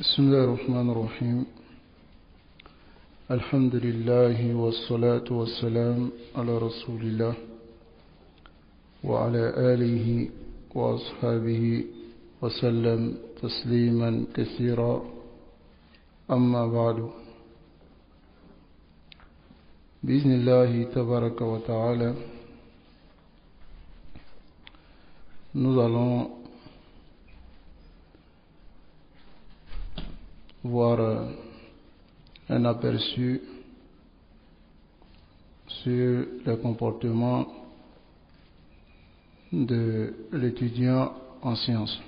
بسم الله الرحمن الرحيم. الحمد لله والصلاة والسلام على رسول الله وعلى آله وأصحابه وسلم تسليما كثيرا. أما بعد، بإذن الله تبارك وتعالى nous allons voir un aperçu sur le comportement de l'étudiant en sciences.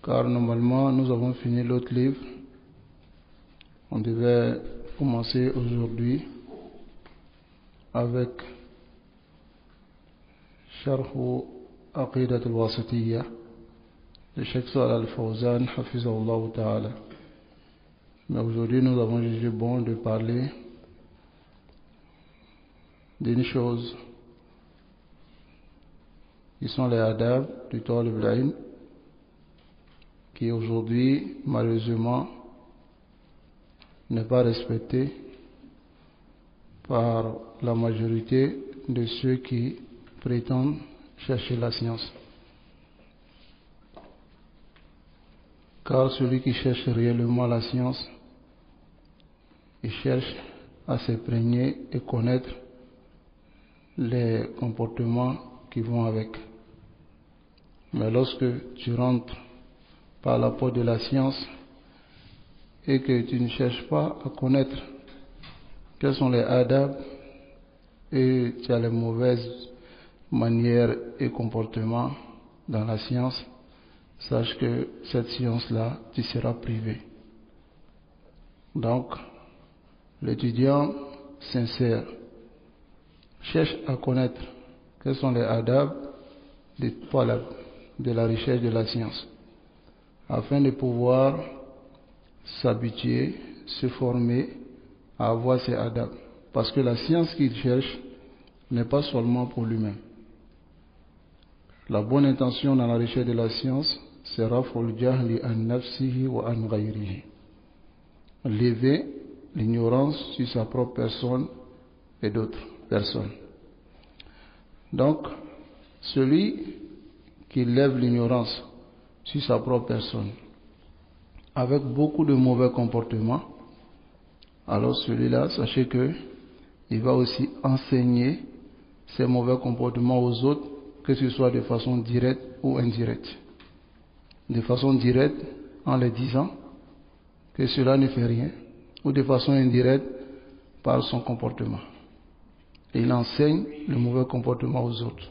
Car normalement, nous avons fini l'autre livre. On devait commencer aujourd'hui avec Sharh Aqidat al-Wasitiyya de Cheikh Salih Al-Fawzan, Hafizahullah Ta'ala. Mais aujourd'hui, nous avons jugé bon de parler d'une chose qui sont les adab du Talib al-Ilm, qui aujourd'hui, malheureusement, n'est pas respecté par la majorité de ceux qui prétendent chercher la science. Car celui qui cherche réellement la science, il cherche à s'imprégner et connaître les comportements qui vont avec. Mais lorsque tu rentres par la porte de la science et que tu ne cherches pas à connaître quels sont les adab et tu as les mauvaises manières et comportements dans la science, sache que cette science-là, tu seras privé. Donc, l'étudiant sincère cherche à connaître quels sont les adab de la recherche de la science, afin de pouvoir s'habituer, se former à avoir ces adab. Parce que la science qu'il cherche n'est pas seulement pour lui-même. La bonne intention dans la recherche de la science sera lever l'ignorance sur sa propre personne et d'autres personnes. Donc, celui qui lève l'ignorance sur sa propre personne avec beaucoup de mauvais comportements, alors celui-là, sachez que il va aussi enseigner ces mauvais comportements aux autres, que ce soit de façon directe ou indirecte. De façon directe, en les disant que cela ne fait rien, ou de façon indirecte, par son comportement. Et il enseigne le mauvais comportement aux autres.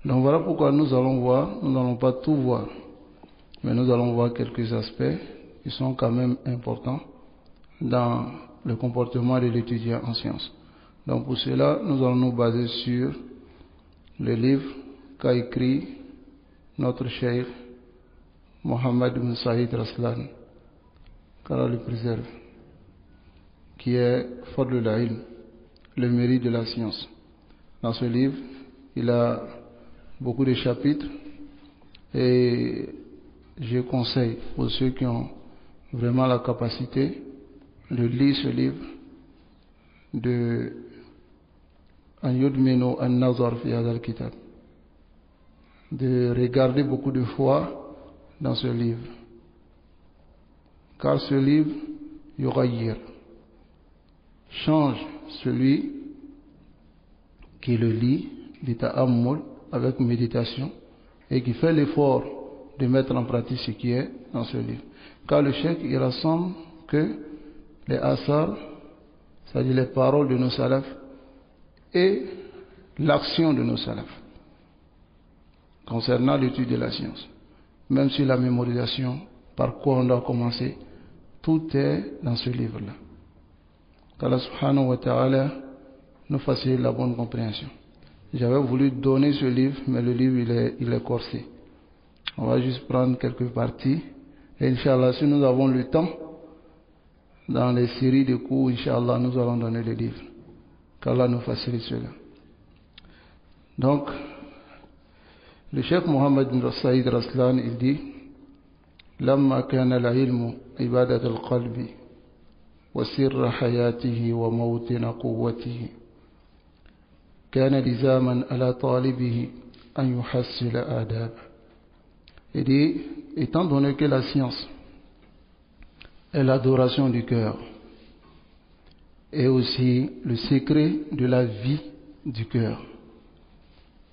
Donc voilà pourquoi nous allons voir, nous n'allons pas tout voir, mais nous allons voir quelques aspects qui sont quand même importants dans le comportement de l'étudiant en sciences. Donc pour cela, nous allons nous baser sur le livre qu'a écrit notre cheikh Mohammed ibn Saïd Raslan, qu'Allah le préserve, qui est Fadlul Ilm, le mérite de la science. Dans ce livre, il a beaucoup de chapitres et je conseille aux ceux qui ont vraiment la capacité de lire ce livre, de regarder beaucoup de fois dans ce livre, car ce livre yughayir change celui qui le lit bita'ammul, avec méditation, et qui fait l'effort de mettre en pratique ce qui est dans ce livre. Car le cheikh, il rassemble que les asar, c'est-à-dire les paroles de nos salafs, et l'action de nos salafs concernant l'étude de la science. Même si la mémorisation, par quoi on doit commencer, tout est dans ce livre-là. Qu'Allah subhanahu wa ta'ala nous facilite la bonne compréhension. J'avais voulu donner ce livre, mais le livre il est corsé. On va juste prendre quelques parties. Et Inch'Allah, si nous avons le temps, dans les séries de cours, Inch'Allah, nous allons donner le livre. Qu'Allah nous facilite cela. Donc, le cheikh Mohammed bin Saïd Raslan, il dit لما كان العلم عبادة القلب وسر حياته وموطن قوته كان لزاما على طالبه أن يحصل آداب. Il dit, étant donné que la science est l'adoration du cœur et aussi le secret de la vie du cœur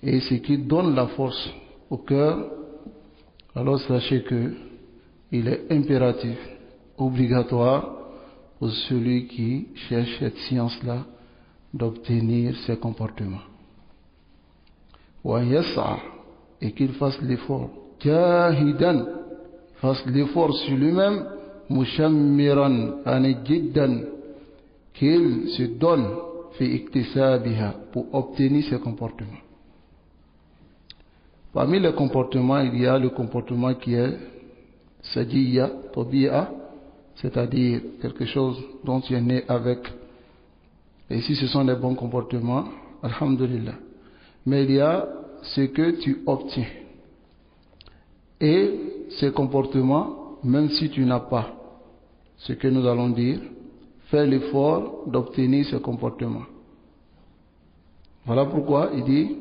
et ce qui donne la force au cœur, alors sachez que il est impératif, obligatoire pour celui qui cherche cette science-là d'obtenir ces comportements. Wa yas'a, et qu'il fasse l'effort, jahidan, fasse l'effort sur lui-même, mushammiran anijiddan, qu'il se donne fi iktisabiha pour obtenir ces comportements. Parmi les comportements, il y a le comportement qui est sajiyya, tobi'a, c'est-à-dire quelque chose dont tu es né avec. Et si ce sont des bons comportements, alhamdulillah. Mais il y a ce que tu obtiens. Et ces comportements, même si tu n'as pas ce que nous allons dire, fais l'effort d'obtenir ces comportements. Voilà pourquoi il dit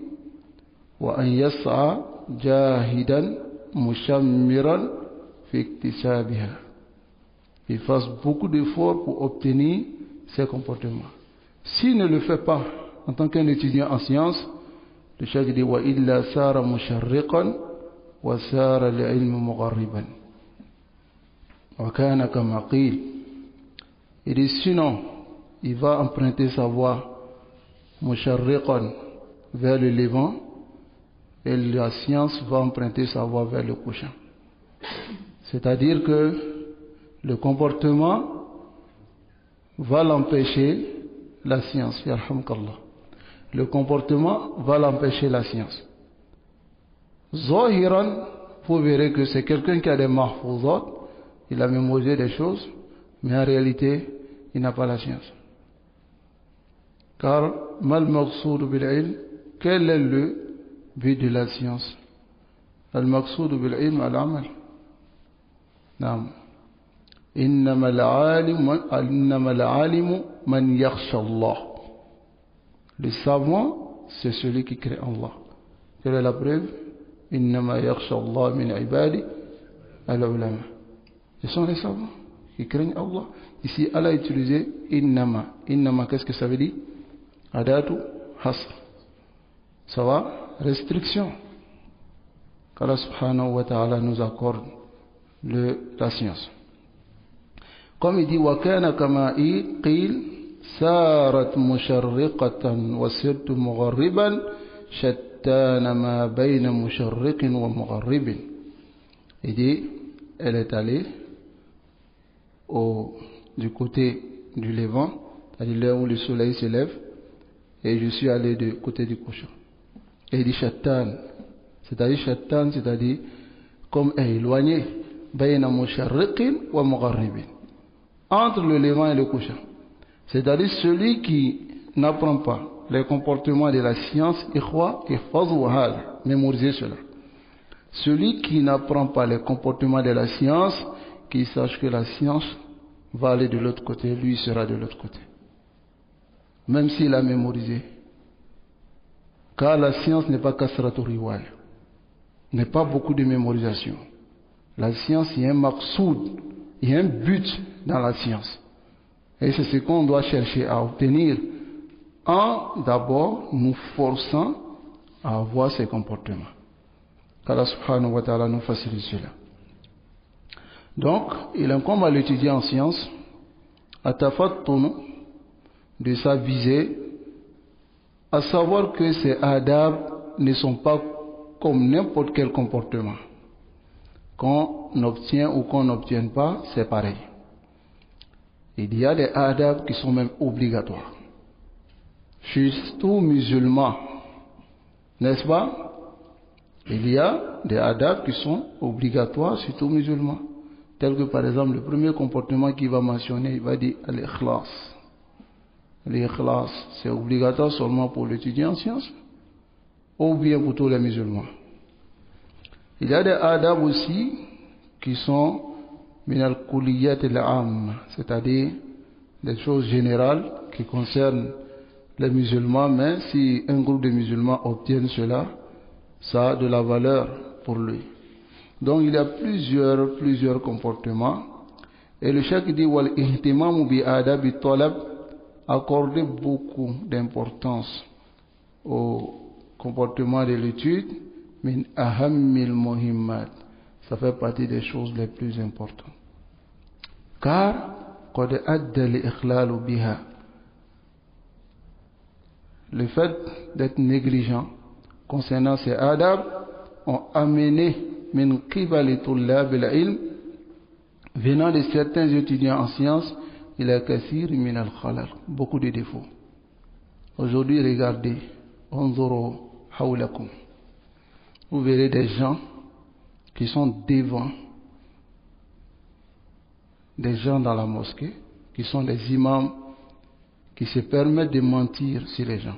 wa an yas'a jahidan mushammiran fi iktisabiha. Il fasse beaucoup d'efforts pour obtenir ces comportements. S'il ne le fait pas en tant qu'un étudiant en sciences, le cheikh dit wa illa sara musharriqan wa sara al-ilm mugharriban wa kana kama qil. Il dit sinon il va emprunter sa voie musharriqan vers le levant et la science va emprunter sa voie vers le couchant. C'est-à-dire que le comportement va l'empêcher la science. Yarhamkallah. Le comportement va l'empêcher la science. Zahiran, vous verrez que c'est quelqu'un qui a des mahfouzat, il a mémorisé des choses, mais en réalité, il n'a pas la science. Car, mal maqsoud bil ilm, quel est le but de la science? Al maqsoud bil ilm al amal. Naam. إنما العالم من يخشى الله. Le savant, c'est celui qui craint Allah. Quelle est la preuve? إنما يخشى الله من عباده العلماء. Ce sont les savants qui craignent Allah. Ici, Allah a utilisé innama. Innama, qu'est-ce que ça veut dire? Adatu hasr. Ça va? Restriction. Qu'Allah subhanahu wa ta'ala nous accorde la science. Comme il dit وَكَانَ كَمَا قِيلَ سَارَتْ مُشَرِّقَةً وَسِرْتُ مُغَرِّبًا شَتَّانَ مَا بَيْنَ مُشَرِّقٍ وَمُغَرِّبٍ. Il dit, elle est allée du côté du levant, c'est-à-dire là où le soleil se lève, et je suis allé du côté du couchant. Et il dit Shattan, c'est-à-dire comme éloigné, بَيْنَ مُشَرِّقٍ وَمُغَرِّبٍ, entre le levant et le couchant. C'est-à-dire celui qui n'apprend pas les comportements de la science, mémorisez cela. Celui qui n'apprend pas les comportements de la science, qu'il sache que la science va aller de l'autre côté, lui sera de l'autre côté. Même s'il a mémorisé. Car la science n'est pas kasratu riwaya, n'est pas beaucoup de mémorisation. La science, il y a un maqsoud, il y a un but dans la science. Et c'est ce qu'on doit chercher à obtenir en d'abord nous forçant à avoir ces comportements. Qu'Allah subhanahu wa ta'ala nous facilite cela. Donc, il incombe à l'étudiant en sciences à tafattun de sa visée, à savoir que ces adab ne sont pas comme n'importe quel comportement. Qu'on obtient ou qu'on n'obtient pas, c'est pareil. Il y a des adab qui sont même obligatoires. Chez tout musulman, n'est-ce pas? Il y a des adab qui sont obligatoires chez tout musulman. Tel que par exemple le premier comportement qu'il va mentionner, il va dire al-ikhlas. L'ikhlas, c'est obligatoire seulement pour l'étudiant en sciences ou bien pour tous les musulmans. Il y a des adab aussi qui sont min al-kulliyat al-am, c'est-à-dire des choses générales qui concernent les musulmans, mais si un groupe de musulmans obtiennent cela, ça a de la valeur pour lui. Donc il y a plusieurs comportements. Et le cheikh dit wal ihtimamu bi adabi talab, accorder beaucoup d'importance au comportement de l'étude, min ahammil muhimmat, ça fait partie des choses les plus importantes. Car qad adda li ikhlalu biha, le fait d'être négligent concernant ces adab ont amené min qibali tullab al-ilm, venant de certains étudiants en sciences, il a kathir min al-khalal, beaucoup de défauts. Aujourd'hui, regardez, anzuru hawlakum, vous verrez des gens qui sont devant, des gens dans la mosquée, qui sont des imams, qui se permettent de mentir sur les gens,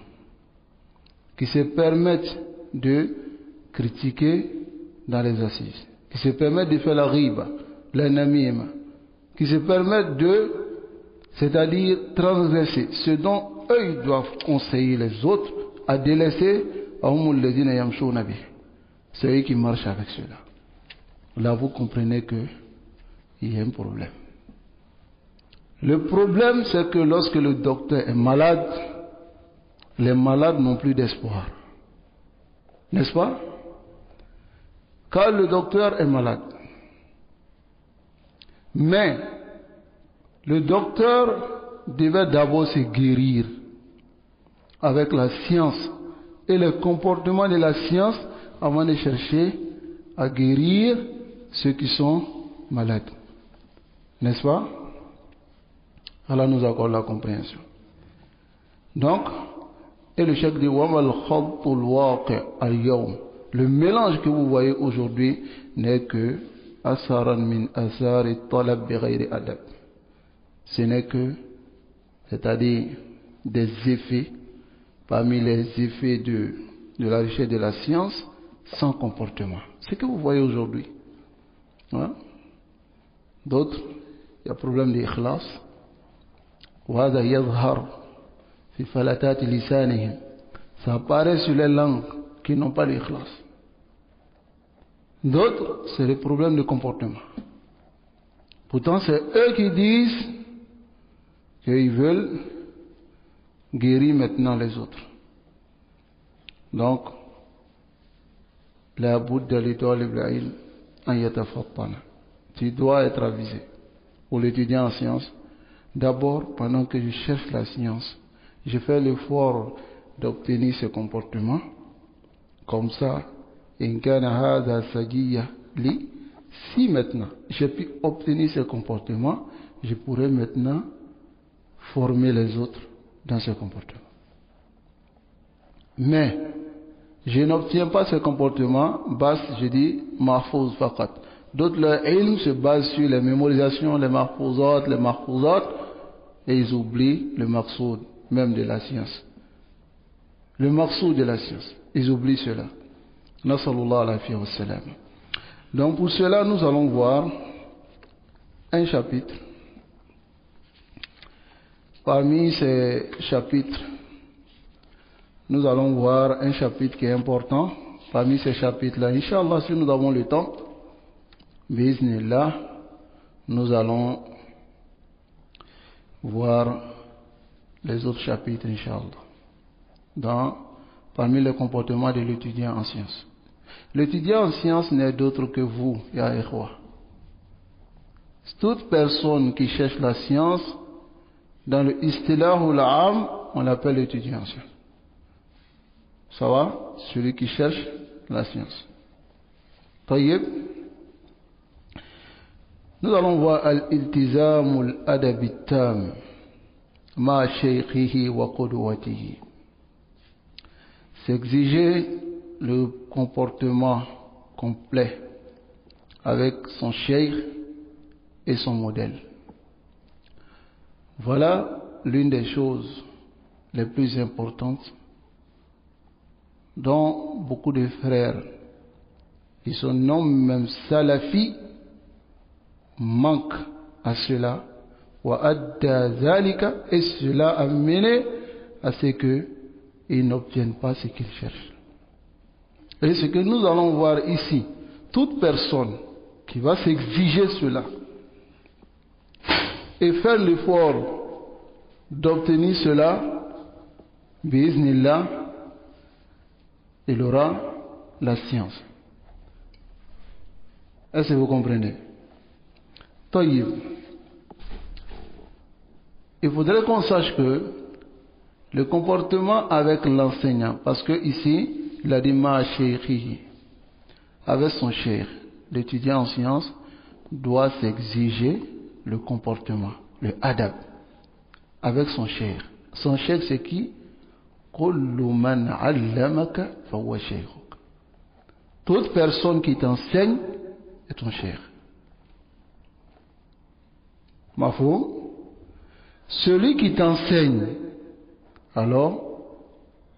qui se permettent de critiquer dans les assises, qui se permettent de faire la riba, la namima, qui se permettent de, c'est-à-dire transgresser ce dont eux ils doivent conseiller les autres à délaisser, c'est eux qui marchent avec cela. Là vous comprenez que il y a un problème. Le problème c'est que lorsque le docteur est malade, les malades n'ont plus d'espoir. N'est-ce pas? Quand le docteur est malade, mais le docteur devait d'abord se guérir avec la science et le comportement de la science avant de chercher à guérir ceux qui sont malades. N'est-ce pas? Allah nous accorde la compréhension. Donc, et le cheikh dit le mélange que vous voyez aujourd'hui n'est que asaran min asari talab bi ghayri adab. Ce n'est que, c'est-à-dire des effets parmi les effets de la richesse de la science sans comportement. C'est ce que vous voyez aujourd'hui. Hein? D'autres, il y a problème d'ikhlas. وهذا يظهر في فلتات لسانهم. Ça apparaît sur les langues qui n'ont pas d'ikhlas. D'autres, c'est le problème de comportement. Pourtant, c'est eux qui disent qu'ils veulent guérir maintenant les autres. Donc, la bouddha l'ilm an yatafattana. Tu dois être avisé. Pour l'étudiant en sciences, d'abord, pendant que je cherche la science, je fais l'effort d'obtenir ce comportement. Comme ça, si maintenant j'ai pu obtenir ce comportement, je pourrais maintenant former les autres dans ce comportement. Mais je n'obtiens pas ce comportement, je dis mahfouz faqat. D'autres, leur ilm se base sur les mémorisations, les mahfouzat, et ils oublient le maqsoud même de la science. Le maqsoud de la science, ils oublient cela. Nasallallahu alayhi wa sallam. Donc pour cela, nous allons voir un chapitre. Parmi ces chapitres, nous allons voir un chapitre qui est important. Parmi ces chapitres-là, Inch'Allah, si nous avons le temps, Bi'Iznillah, nous allons voir les autres chapitres, Inch'Allah, parmi les comportements de l'étudiant en sciences. L'étudiant en sciences n'est d'autre que vous, Ya Ikhwa. Toute personne qui cherche la science, dans le istilah ou l'am, on l'appelle étudiant en sciences. Ça va? Celui qui cherche la science. Tayyib. Nous allons voir al-iltizam al-adab al-tam ma shaykhihi wa qudwatihi. S'exiger le comportement complet avec son cheikh et son modèle. Voilà l'une des choses les plus importantes dont beaucoup de frères qui se nomment même salafis manque à cela, et cela a mené à ce qu'ils n'obtiennent pas ce qu'ils cherchent. Et ce que nous allons voir ici, toute personne qui va s'exiger cela et faire l'effort d'obtenir cela, bi'iznillah, il aura la science. Est-ce que vous comprenez? Taïb. Il faudrait qu'on sache que le comportement avec l'enseignant, parce que ici, il a dit ma cheikhi, avec son cheikh, l'étudiant en sciences doit s'exiger le comportement, le adab, avec son cheikh. Son cheikh c'est qui? Kullu man allamaka fahuwa sheikhuk. Toute personne qui t'enseigne est ton cheikh. Mafou? Celui qui t'enseigne, alors,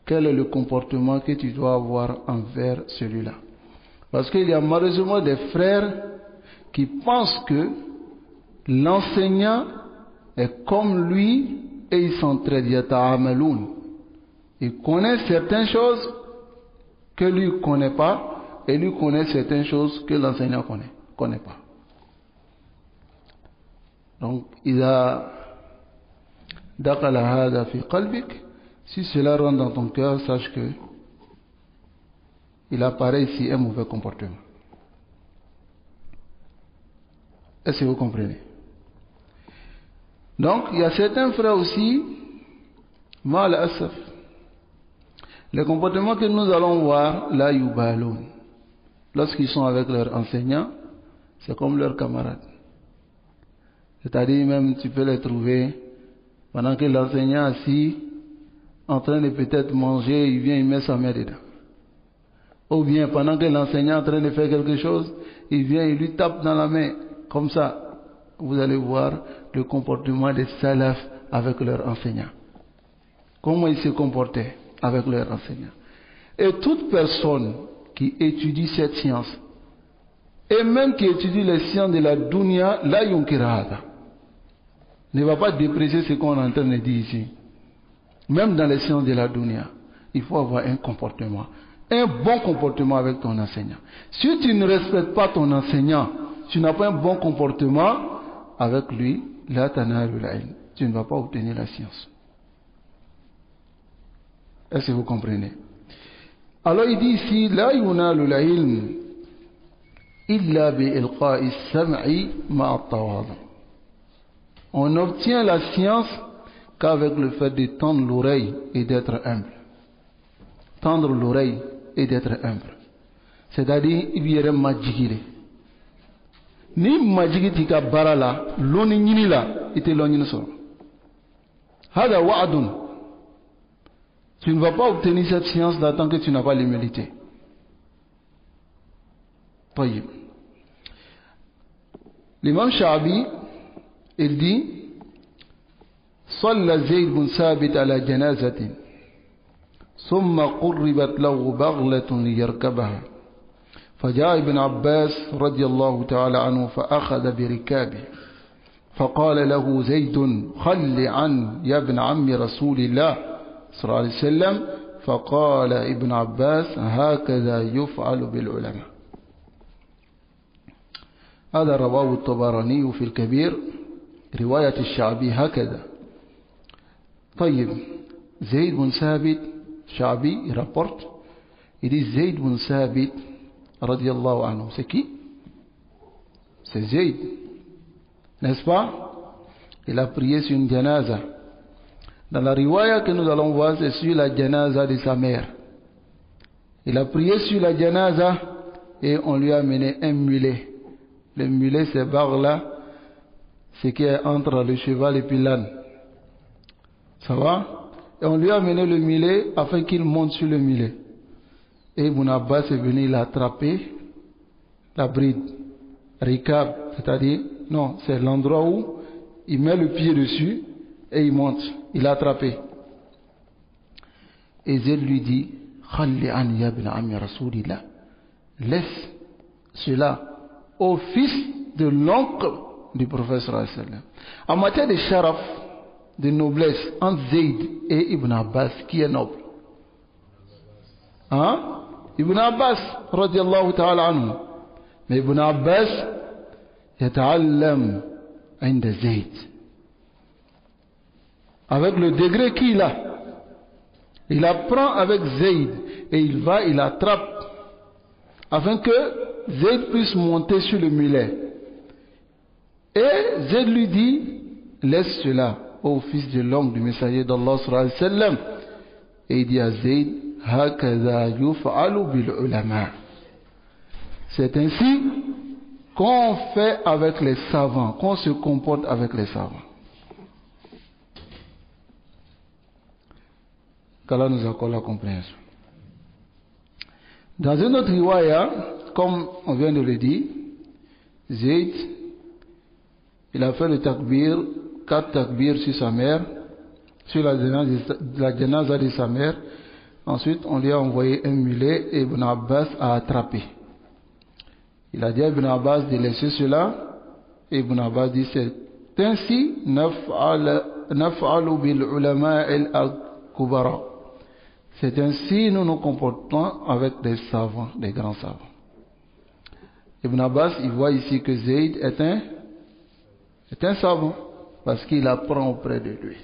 quel est le comportement que tu dois avoir envers celui-là? Parce qu'il y a malheureusement des frères qui pensent que l'enseignant est comme lui et il s'entraide. Il connaît certaines choses que lui ne connaît pas et lui connaît certaines choses que l'enseignant ne connaît pas. Donc, si cela rentre dans ton cœur, sache que il apparaît ici un mauvais comportement. Est-ce que vous comprenez? Donc, il y a certains frères aussi, mal asaf. Les comportements que nous allons voir, là, yubaloun, lorsqu'ils sont avec leurs enseignants, c'est comme leurs camarades. C'est-à-dire même, tu peux les trouver pendant que l'enseignant assis, en train de peut-être manger, il vient, il met sa main dedans. Ou bien, pendant que l'enseignant est en train de faire quelque chose, il vient, il lui tape dans la main. Comme ça, vous allez voir le comportement des salafs avec leurs enseignants. Comment ils se comportaient avec leurs enseignants. Et toute personne qui étudie cette science, et même qui étudie les sciences de la dunya, la yunkirahata, ne va pas déprécier ce qu'on est en train de dire ici. Même dans les sciences de la dunya, il faut avoir un comportement, un bon comportement avec ton enseignant. Si tu ne respectes pas ton enseignant, tu n'as pas un bon comportement avec lui, la tanalul ilm, tu ne vas pas obtenir la science. Est-ce que vous comprenez? Alors il dit ici, la yunalul ilm illa bi ilqa'i sam'i ma'a tawadu. On obtient la science qu'avec le fait de tendre l'oreille et d'être humble. Tendre l'oreille et d'être humble. C'est-à-dire, il y a un majigile. Ni majigiti ka barala, l'oni nini la, ite l'oni so. Hada wa'adun. Tu ne vas pas obtenir cette science tant que tu n'as pas l'humilité. Taïb. L'imam Sha'bi, il dit, صلى زيد بن ثابت على جنازة ثم قربت له بغلة ليركبها فجاء ابن عباس رضي الله تعالى عنه فأخذ بركابه فقال له زيد خل عن يا ابن عم رسول الله صلى الله عليه وسلم فقال ابن عباس هكذا يفعل بالعلماء. هذا رواه الطبراني في الكبير رواية الشعبي هكذا. طيب زيد بن ثابت شعبي rapporte, il dit Zayd bin Thabit radiallahu anhu. C'est qui? C'est Zayd, n'est-ce pas? Il a prié sur une janaza. Dans la riwaya que nous allons voir, c'est sur la janaza de sa mère. Il a prié sur la janaza et on lui a amené un mulet. Le mulet, c'est Baghla, ce qui est entre le cheval et puis l'âne. Ça va? Et on lui a amené le mulet afin qu'il monte sur le mulet. Et Ibn Abbas est venu, il a attrapé la bride. Rikab, c'est-à-dire, non, c'est l'endroit où il met le pied dessus et il monte. Il a attrapé. Et Zayd lui dit, Khalli an ya ibn ammi Rasulillah. Laisse cela au fils de l'oncle du prophète sallallahu alayhi wa sallam. En matière de sharaf, de noblesse, entre Zayd et Ibn Abbas, qui est noble? Hein? Ibn Abbas, radiallahu ta'ala anhu. Mais Ibn Abbas, yata'allam inda Zayd. Avec le degré qu'il a, il apprend avec Zayd et il attrape afin que Zayd puisse monter sur le mulet. Et Zayd lui dit, laisse cela au fils de l'homme du messager d'Allah sallallahu alayhi wa sallam. Et il dit à Zayd, hakaza yuf'alu bil ulama. C'est ainsi qu'on fait avec les savants, qu'on se comporte avec les savants. Qu'Allah nous accorde la compréhension. Dans une autre riwaya, comme on vient de le dire, Zayd, il a fait le takbir, 4 takbirs sur sa mère, sur la janaza de sa mère. Ensuite, on lui a envoyé un mulet et Ibn Abbas a attrapé. Il a dit à Ibn Abbas de laisser cela. Et Ibn Abbas dit, c'est ainsi, naf'alu bil ulama al-kubara. C'est ainsi nous nous comportons avec des savants, des grands savants. Ibn Abbas, il voit ici que Zayd est un savant, parce qu'il apprend auprès de lui.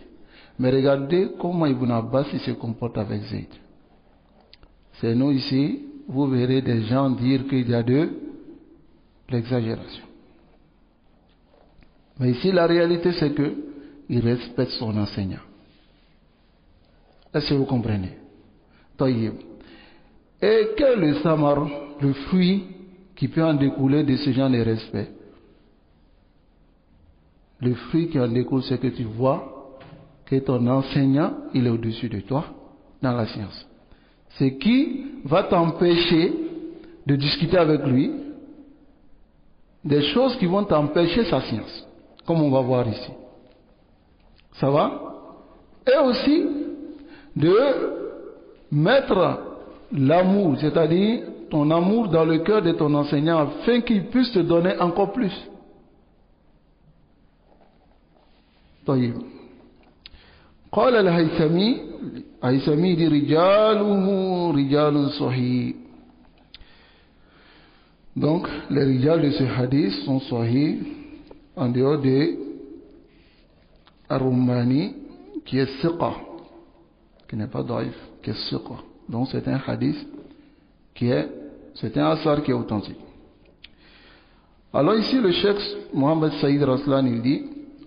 Mais regardez comment Ibn Abbas il se comporte avec Zayd. C'est nous ici, vous verrez des gens dire qu'il y a de l'exagération. Mais ici, la réalité, c'est qu'il respecte son enseignant. Est-ce que vous comprenez? Taïb. Et quel est le samar, le fruit qui peut en découler de ce genre de respect? Le fruit qui en découle, c'est que tu vois que ton enseignant, il est au-dessus de toi dans la science. Ce qui va t'empêcher de discuter avec lui des choses qui vont t'empêcher sa science, comme on va voir ici. Ça va? Et aussi de mettre l'amour, c'est-à-dire ton amour dans le cœur de ton enseignant afin qu'il puisse te donner encore plus. طيب قال الهيثمي رجاله رجال صحيح. Donc les rijal de ce hadith sont sahih en dehors de Ar-Rumani qui est siqa, qui n'est pas daif, qui est siqa. Donc c'est un hadith c'est un asar qui est authentique. Alors ici le cheikh Mohammed Saïd Raslan il dit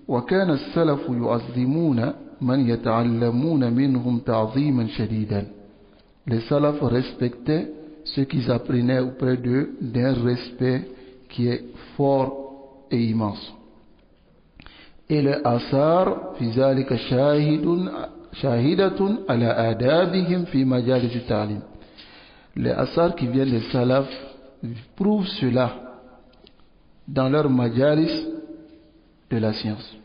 وكان السلف يعظمون من يتعلمون منهم تعظيما شديدا. Les salafs respectaient ceux qu'ils apprenaient auprès d'eux d'un respect qui est fort et immense. Et le asar في ذلك شاهدة على آدابهم في مجالس التعليم. Les asar qui viennent des salafs prouvent cela dans leur majalis de la science.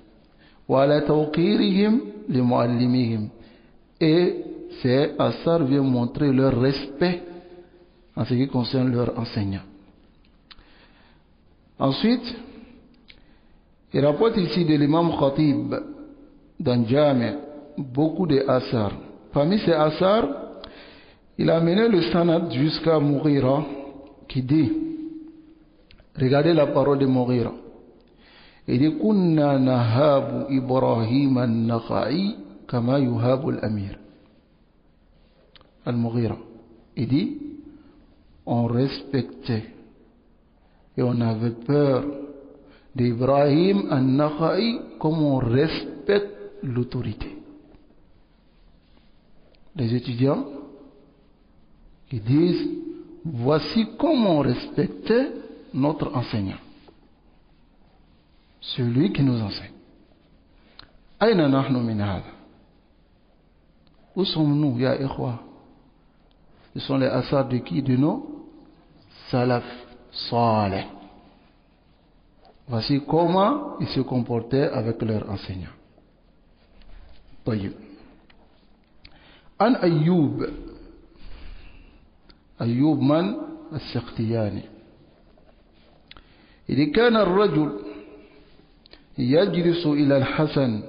وعلى توقيرهم لمعلمهم. Et ces asar viennent montrer leur respect en ce qui concerne leur enseignant. Ensuite, il rapporte ici de l'imam Khatib dans Jami' beaucoup de asar. Parmi ces asar, il a mené le sanad jusqu'à Mughira qui dit, regardez la parole de Mughira. Il dit kunna nahabu Ibrahim an-Nakha'i kama yuhabu al-Amir. Al-Mughira. Il dit on respectait et on avait peur d'Ibrahim an-Nakha'i comme on respecte l'autorité. Les étudiants ils disent voici comment on respectait notre enseignant, celui qui nous enseigne. Aïna nahnu min hada? Où sommes-nous, ya ikhwa? Ce sont les asar de qui? De nos salaf salih. Voici comment ils se comportaient avec leurs enseignants. طيب. An Ayyub man السختياني. إذا كان الرجل يجلس إلى الحسن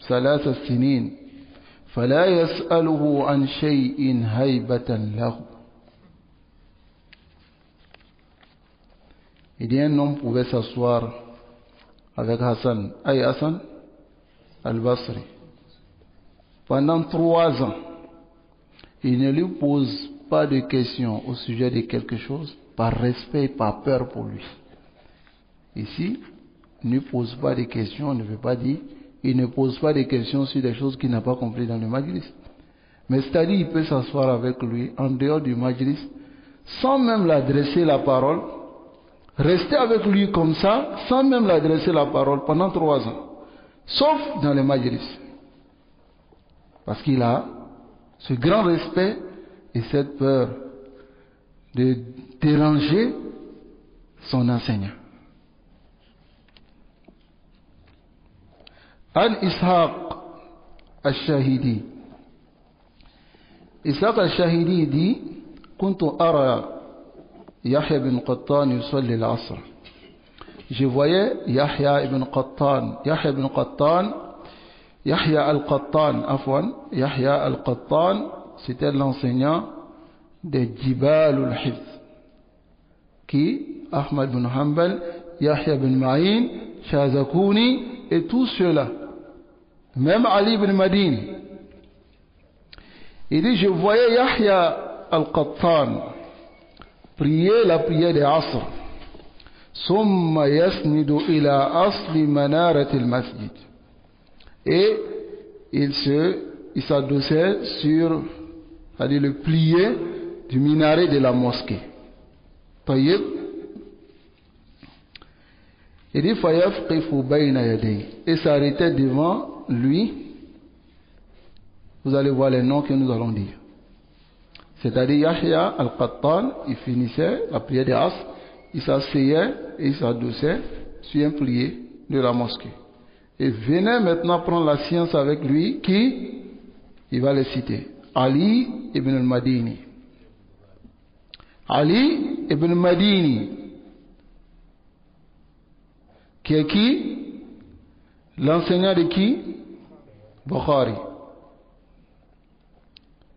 3 سنين فلا يسأله عن شيء هيبة له. Il dit un homme pouvait s'asseoir avec Hassan, Hassan al-Basri, pendant 3 ans. Il ne lui pose pas de questions au sujet de quelque chose par respect et par peur pour lui. Ici, ne pose pas de questions, on ne veut pas dire, il ne pose pas de questions sur des choses qu'il n'a pas compris dans le majlis. Mais c'est-à-dire, il peut s'asseoir avec lui en dehors du majlis, sans même l'adresser la parole, rester avec lui comme ça, sans même l'adresser la parole pendant 3 ans, sauf dans le majlis. Parce qu'il a ce grand respect et cette peur de déranger son enseignant. عن إسحاق الشاهدي. إسحاق الشاهدي دي كنت أرى يحيى بن قطان يصلي العصر. Je voyais Yahya ibn Qattan. Yahya al-Qattan, c'était l'enseignant de Jibal al-Hifz, qui, Ahmad bin Hanbal, Yahya bin Ma'in, Shazakuni, et tous ceux-là. Même Ali ibn Madini. Il dit, je voyais Yahya al-Qattan prier la prière de Asr. Summa yasnidu ila asli manarat al-masjid. Et il s'adossait sur, c'est-à-dire le plié du minaret de la mosquée. Tayyib. Il dit, fayafqifu bayna yadayhi. Et s'arrêtait devant lui. Vous allez voir les noms que nous allons dire. C'est-à-dire Yahya al-Qattan, il finissait la prière de Asr, il s'asseyait et il s'adossait sur un plié de la mosquée. Et venait maintenant prendre la science avec lui, qui, il va les citer. Ali ibn al-Madini. Ali ibn al-Madini, qui est qui? L'enseignant de qui? Bukhari.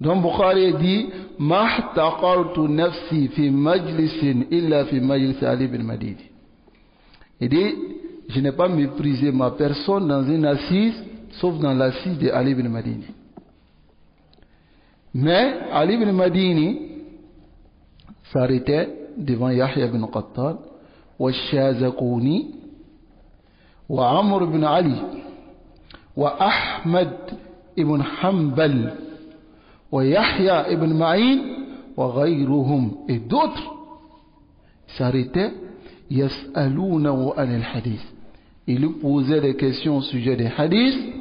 Donc Bukhari dit, mahtaqartu nafsi fi majlisin illa fi majlis Ali ibn Madini. Il dit, je n'ai pas méprisé ma personne dans une assise, sauf dans l'assise de Ali ibn Madini. Mais Ali ibn Madini s'arrêtait devant Yahya ibn Qattan, wa Shazakuni, wa Amr ibn Ali, wa Ahmad ibn Hanbal, wa Yahya ibn Ma'in, wa ghayruhum, et d'autres s'arrêtaient, yas'alounahu anil hadith. Ils lui posaient des questions au sujet des hadiths,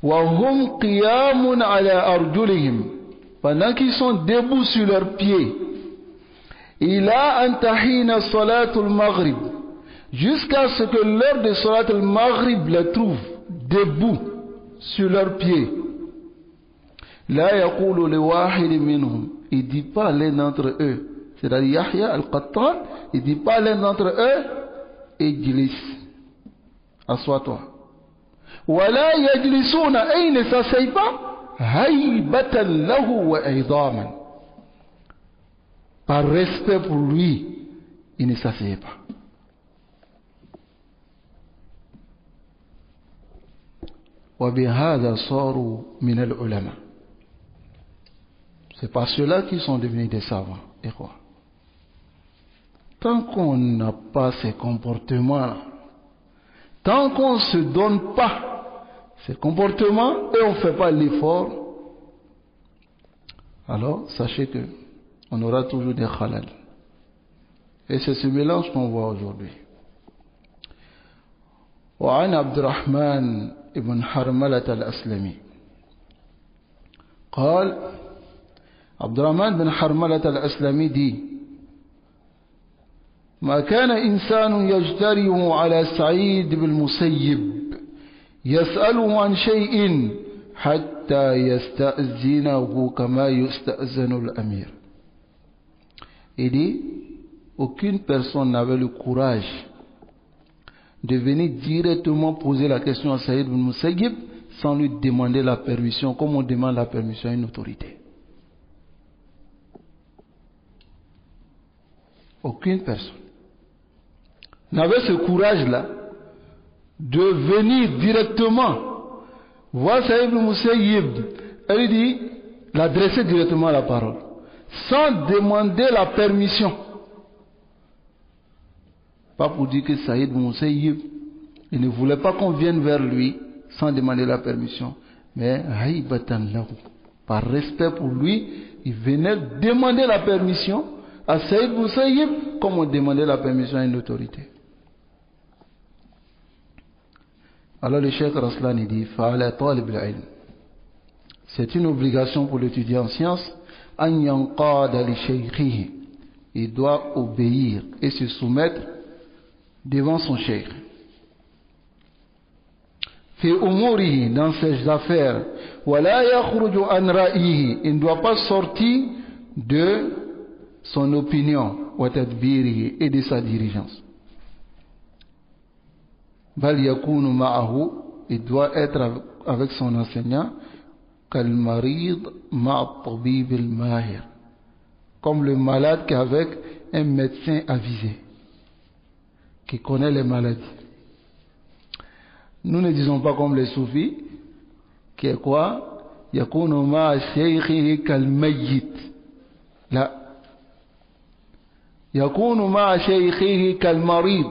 wa hum qiyamun ala arjulihim, pendant qu'ils sont debout sur leurs pieds, ila antahina salatul maghrib, jusqu'à ce que l'heure de salatul maghrib les trouve debout sur leurs pieds. La yaqulu li wahid minhum, il dit pas l'un d'entre eux, c'est-à-dire Yahya al-Qattan, il dit pas l'un d'entre eux, ijlis, assois-toi. Wala yajlisuna, et il ne s'asseye pas, haybatan lahu wa idaman, par respect pour lui, il ne s'asseyait pas. Wa bihadha saru min al-ulama. C'est par ceux-là qu'ils sont devenus des savants. Et quoi? Tant qu'on n'a pas ces comportements, tant qu'on ne se donne pas ces comportements et on ne fait pas l'effort, alors sachez que on aura toujours des khalal. Et c'est ce mélange qu'on voit aujourd'hui. وعن عبد الرحمن ابن حرملة الأسلمي قال عبد الرحمن بن حرملة الأسلمي دي ما كان إنسان يجترئ على سعيد بن المسيب يسأله عن شيء حتى يستأذنه كما يستأذن الأمير. Il dit, aucune personne n'avait le courage de venir directement poser la question à Saïd ibn Musayyib sans lui demander la permission, comme on demande la permission à une autorité. Aucune personne n'avait ce courage-là de venir directement voir Saïd ibn Musayyib et lui dire, l'adresser directement à la parole, sans demander la permission. Pas pour dire que Saïd ibn Musayyib, il ne voulait pas qu'on vienne vers lui sans demander la permission, mais haïbatan lahu, par respect pour lui, il venait demander la permission à Saïd ibn Musayyib comme on demandait la permission à une autorité. Alors le Cheikh Raslan dit, fa'ala talib al-ilm, c'est une obligation pour l'étudiant en sciences, an yanqada li shaykhihi, il doit obéir et se soumettre devant son cheikh. Fi umurihi, dans ses affaires, wa la yakhruju an ra'yihi, il ne doit pas sortir de son opinion, wa tadbirihi, et de sa diligence. Bal yakunu ma'ahu, il doit être avec son enseignant, kal marid ma'a tabib al mahir, comme le malade qu'avec un médecin avisé qui connaît les maladies. Nous ne disons pas comme les soufis, qui est quoi? Yakunu ma'a shaykhihi kal mayyit. Là, yakunu ma'a shaykhihi kal marid.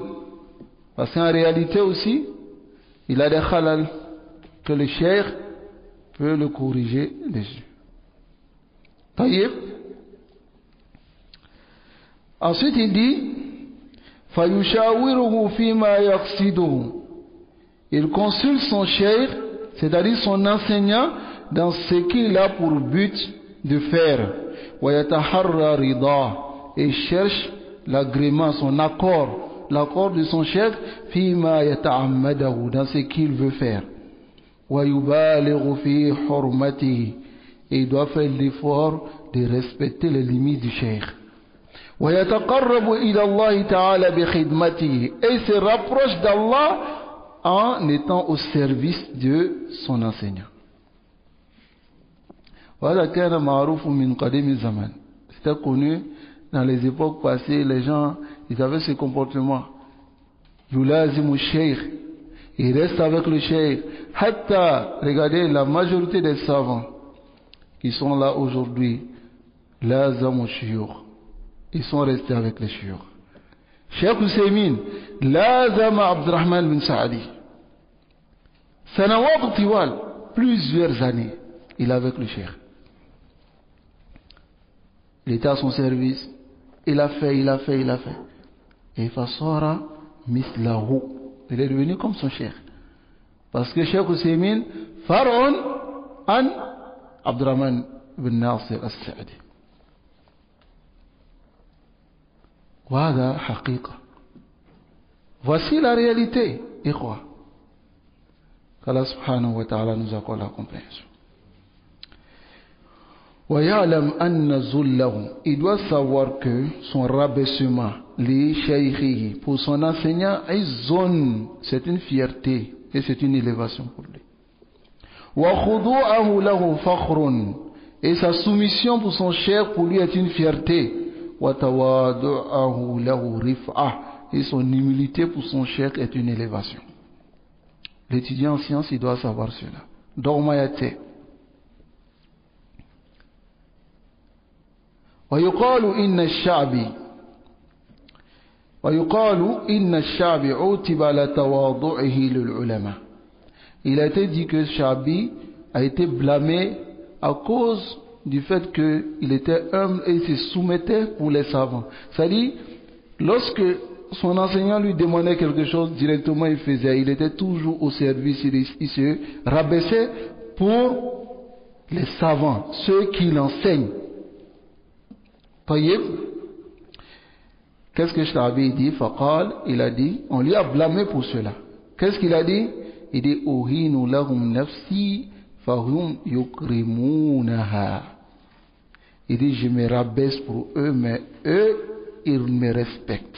Parce qu'en réalité aussi, il a des khalal que le cheikh peut le corriger dessus. Taïeb. Ensuite il dit, fayushawiruhu fima yaqsiduhu. Il consulte son cheikh, c'est-à-dire son enseignant, dans ce qu'il a pour but de faire. Wa yataharra rida, et cherche l'agrément, son accord, l'accord de son cheikh, fima yata'ammadahu, dans ce qu'il veut faire. Wa yubalighu fi hurmatihi, et il doit faire l'effort de respecter les limites du cheikh. Wa yataqarrabu ila Allah ta'ala bi khidmatihi, et il se rapproche d'Allah en étant au service de son enseignant. Voilà kana ma'rufun min qadim zaman. C'était connu dans les époques passées, les gens, ils avaient ce comportement. Yulazimu sheikh, il reste avec le cheikh. Hatta, regardez, la majorité des savants qui sont là aujourd'hui, lazamu shuyukh, ils sont restés avec les shuyukh. Cheikh Husaymin, lazama Abdurrahman bin Saadi. Sanawat tiwal, plusieurs années, il est avec le cheikh. Il était à son service, il a fait. Et fasara mislahu, il est devenu comme son cheikh. Parce que Cheikh Husaymin, far'un an Abdurrahman bin Nasir al-Sa'di. Wada haqiqa. Voici la réalité, ikhwa. qu'Allah subhanahu wa ta'ala nous accorde la compréhension. وَيَعْلَمْ أَنَّ زُلَّهُ, il doit savoir que son rabaissement, li shaykhihi, pour son enseignant, c'est une fierté et c'est une élévation pour lui. وَخُضُوعَهُ لَهُ فَخْرٌ, et sa soumission pour son cheikh pour lui est une fierté. وَتَوَادُعَهُ لَهُ رِفْعَةٌ, et son humilité pour son cheikh est une élévation. L'étudiant en sciences, il doit savoir cela. Dormayate. ويقال إن الشعبي عُوتِبَ على تواضعه للعلماء. Il a été dit que Shabi a été blâmé à cause du fait qu'il était humble et il se soumettait pour les savants. C'est-à-dire, lorsque son enseignant lui demandait quelque chose, directement il faisait. Il était toujours au service, il se rabaissait pour les savants, ceux qui l'enseignent. Qu'est-ce que Shabi dit? Faqal, il a dit, on lui a blâmé pour cela. Qu'est-ce qu'il a dit? Il dit, uhinu lahum nafsi fahum yukrimunaha. Il dit, je me rabaisse pour eux, mais eux, ils me respectent.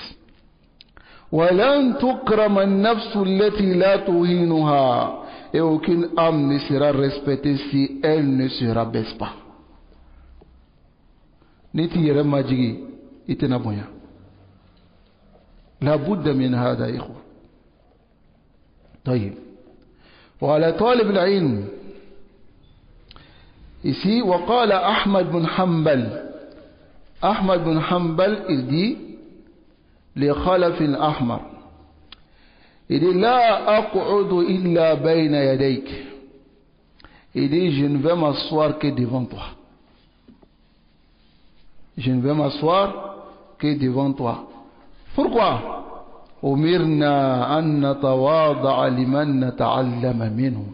وَلَن تُكْرَمَ النَّفْسُ الَّتِي لَا تُهِينُهَا. Et aucune âme ne sera respectée si elle ne se rabaisse pas. Niti yere majigi itena bonya. La budda min hada ikhwa. طيب. وعلى طالب العلم ici وقال أحمد بن حنبل. Ahmad bin Hanbal, il dit لخلف الأحمر, il dit لا أقعد إلا بين يديك. Il dit je ne vais m'asseoir que devant toi. Je ne vais m'asseoir que devant toi. Pourquoi? أمرنا أن نتواضع لمن نتعلم منه.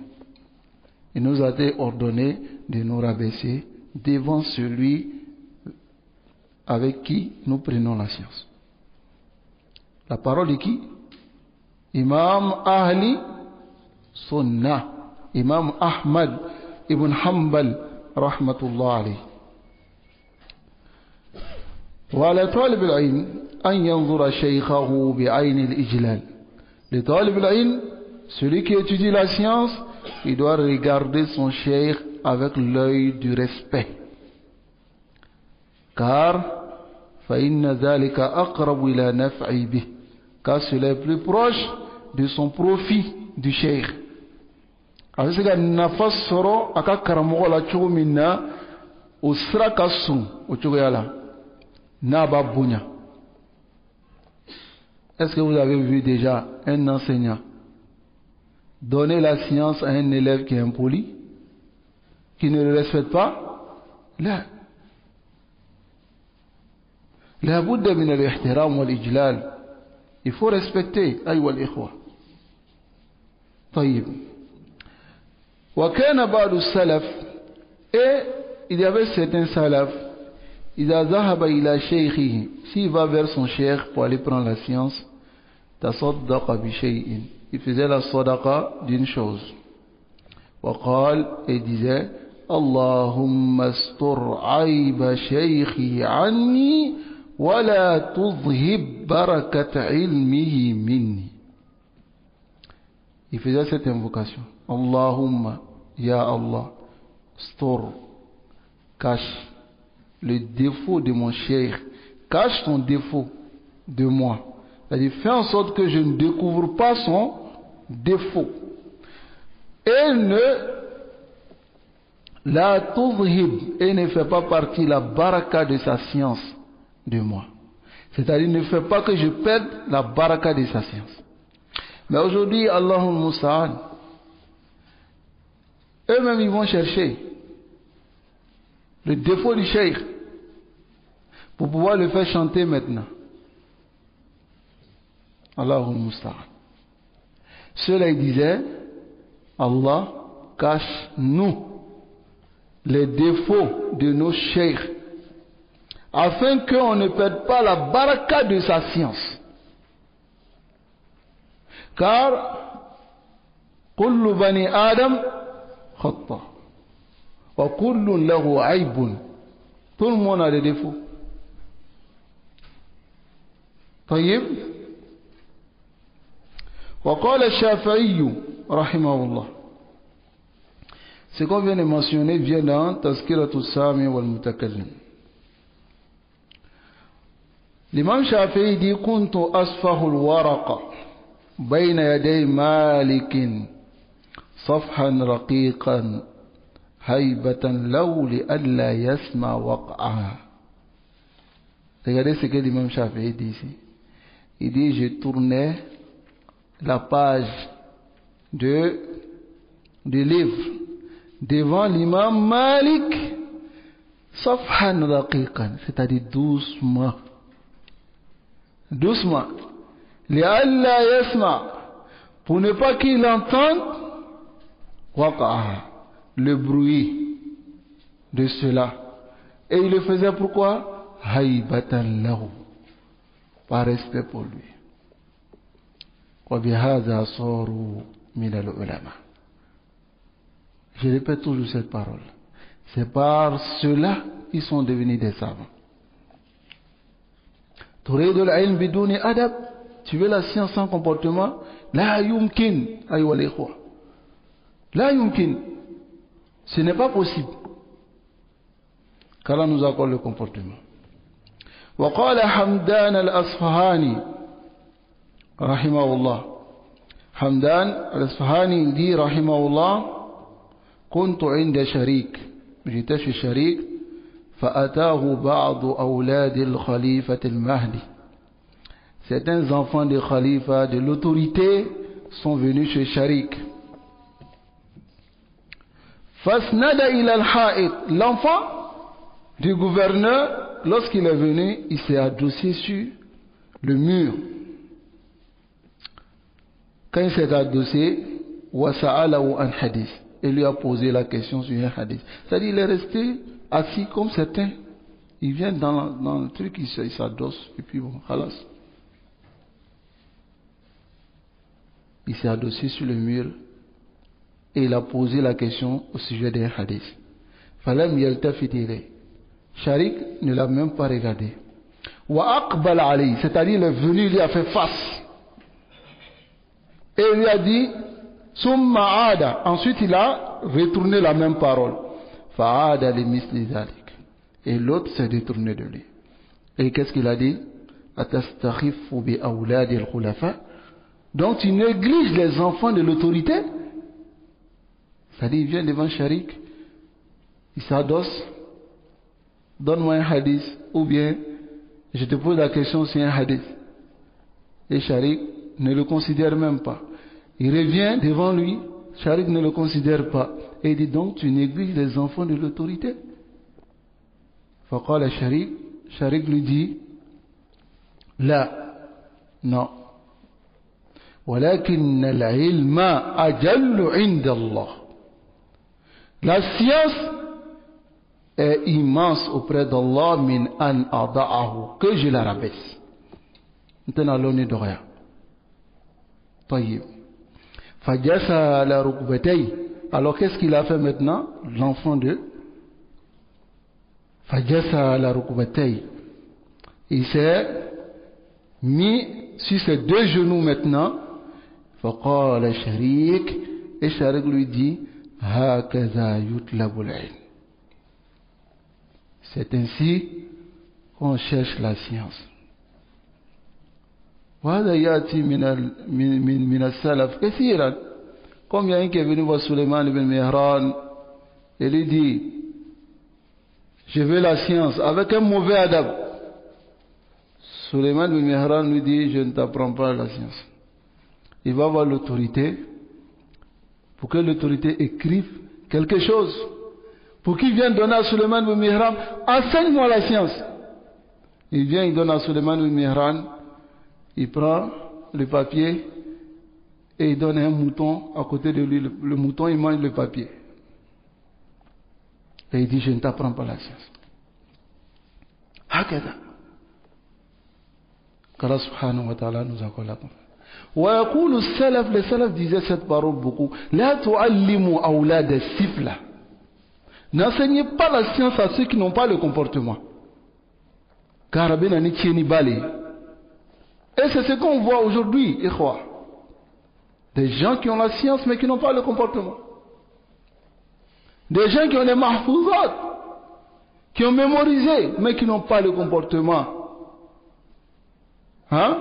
Il nous a été ordonné de nous rabaisser devant celui avec qui nous prenons la science. La parole de qui? Imam Ahli Sunnah, Imam Ahmad ibn Hanbal rahmatullah alayhi. وعلى طالب العلم أن ينظر شيخه بعين الإجلال. Le طالب العلم, celui qui étudie la science, il doit regarder son cheikh avec l'œil du respect. Car فإن ذلك أقرب إلى نفع به, car cela est plus proche de son profit du cheikh. Asika nafasoro aka karamogo la chogo minna usra kasu uchogo yala na babunya. Est-ce que vous avez vu déjà un enseignant donner la science à un élève qui est impoli, qui ne le respecte pas? Là. لا بد من الاحترام والإجلال. Il faut respecter أيها الإخوة. طيب. وكان بعض السلف, et il y avait certains salaf, إذا ذهب إلى شيخه, s'il va vers son cheikh pour aller prendre la science, تصدق بشيء, il faisait la sadaqa d'une chose. وقال, et disait, اللهم استر عيب شيخي عني ولا تذهب بركة علمه مني. Il faisait cette invocation. Allahumma, ya Allah, stor, cache le défaut de mon cheikh, cache ton défaut de moi. C'est-à-dire, fais en sorte que je ne découvre pas son défaut. Et la tuzhib, et ne fait pas partie la baraka de sa science de moi. C'est-à-dire, ne fait pas que je perde la baraka de sa science. Mais aujourd'hui, Allahul Musta'an, eux-mêmes ils vont chercher le défaut du cheikh pour pouvoir le faire chanter maintenant. Allahul Musta'an. Ceux-là ils disaient, Allah cache-nous les défauts de nos cheikhs, afin qu'on ne perde pas la baraka de sa science. Car kullu bani Adam khata wa kullu lahu aibun. Tout le monde a des défauts. طيب. وقال الشافعي رحمه الله. Ce qu'on vient de mentionner vient dans Tazkiratul Sami wal Mutakallim. L'imam Shafi'i dit كنت أصفح الورق بين يدي مالك صفحا رقيقا هيبة له لئلا يسمع وقعها. Regardez ce que l'imam Shafi'i dit ici. Il dit, je tournais la page du livre devant l'imam Malik صفحا رقيقا, c'est-à-dire doucement. Doucement. لئلا يسمع, pour ne pas qu'il entende وقعها, le bruit de cela. Et il le faisait pourquoi? haybatan lahu, par respect pour lui. وبهذا صاروا من العلماء. Je répète toujours cette parole. C'est par cela qu'ils sont devenus des savants. تريد العلم بدون أدب Tu veux la science sans comportement? La yumkin, ayyuha al-ikhwa. La yumkin. Ce n'est pas possible. Qu'Allah nous accorde le comportement. وقال حمدان الأصفهاني رحمه الله. حمدان الأصفهاني dit رحمه الله: كنت عند شريك. J'étais chez Sharik. فأتاه بعض أولاد الخليفة المهدي. Certains enfants de Khalifa, de l'autorité, sont venus chez Sharik. فَاسْنَدَ إِلَى الْحَائِطِ. L'enfant du gouverneur, lorsqu'il est venu, il s'est adossé sur le mur. Quand il s'est adossé, وَسَأَلَهُ عَنْ حَدِيثٍ. Il lui a posé la question sur un hadith. C'est-à-dire, il est resté assis comme certains. Il vient dans le truc, il s'adosse, et puis bon, halas. Il s'est adossé sur le mur et il a posé la question au sujet d'un hadith. Falam yaltafit ilayhi. Sharik ne l'a même pas regardé. Wa aqbal alayhi, c'est-à-dire il est venu, il lui a fait face. Et il lui a dit summa ada. Ensuite il a retourné la même parole. Fa'ada li misli dhalik. Et l'autre s'est détourné de lui. Et qu'est-ce qu'il a dit? Atastakhifu bi awladi al-khulafa. Donc tu négliges les enfants de l'autorité. C'est-à-dire, il vient devant Sharik, il s'adosse, donne-moi un hadith, ou bien je te pose la question sur un hadith. Et Sharik ne le considère même pas. Il revient devant lui, Sharik ne le considère pas. Et il dit donc, tu négliges les enfants de l'autorité. Faqala Sharik, Sharik lui dit, là, non. ولكن العلم أجل عند الله. La science est immense auprès d'Allah min an ada'ahu, que je la rabaisse. Maintenant l'on est de rien. طيب. فجس على ركبتيه. Alors qu'est-ce qu'il a fait maintenant? L'enfant de فجس على ركبتيه. Il s'est mis sur ses deux genoux maintenant. فقال شريك. Et Sharik lui dit هكذا يطلب العلم. C'est ainsi qu'on cherche la science. وهذا يأتي من السلف كثيرا. Comme il y a un qui est venu voir Suleiman ibn Mihran, il lui dit je veux la science avec un mauvais adab. Suleiman ibn Mihran lui dit je ne t'apprends pas la science. Il va voir l'autorité pour que l'autorité écrive quelque chose. Pour qu'il vienne donner à Suleiman ibn Mihran, enseigne-moi la science. Il vient, il donne à Suleiman ibn Mihran, il prend le papier et il donne un mouton à côté de lui. Le mouton, il mange le papier. Et il dit, je ne t'apprends pas la science. Hakada. qu'Allah subhanahu wa ta'ala nous accorde la confiance. ويقول السلف, les salafs disaient cette parole beaucoup, لا تعلموا أولاد السفلة. N'enseignez pas la science à ceux qui n'ont pas le comportement. Car et c'est ce qu'on voit aujourd'hui, ikhwa. Des gens qui ont la science mais qui n'ont pas le comportement. Des gens qui ont les mahfouzat, qui ont mémorisé mais qui n'ont pas le comportement. Hein?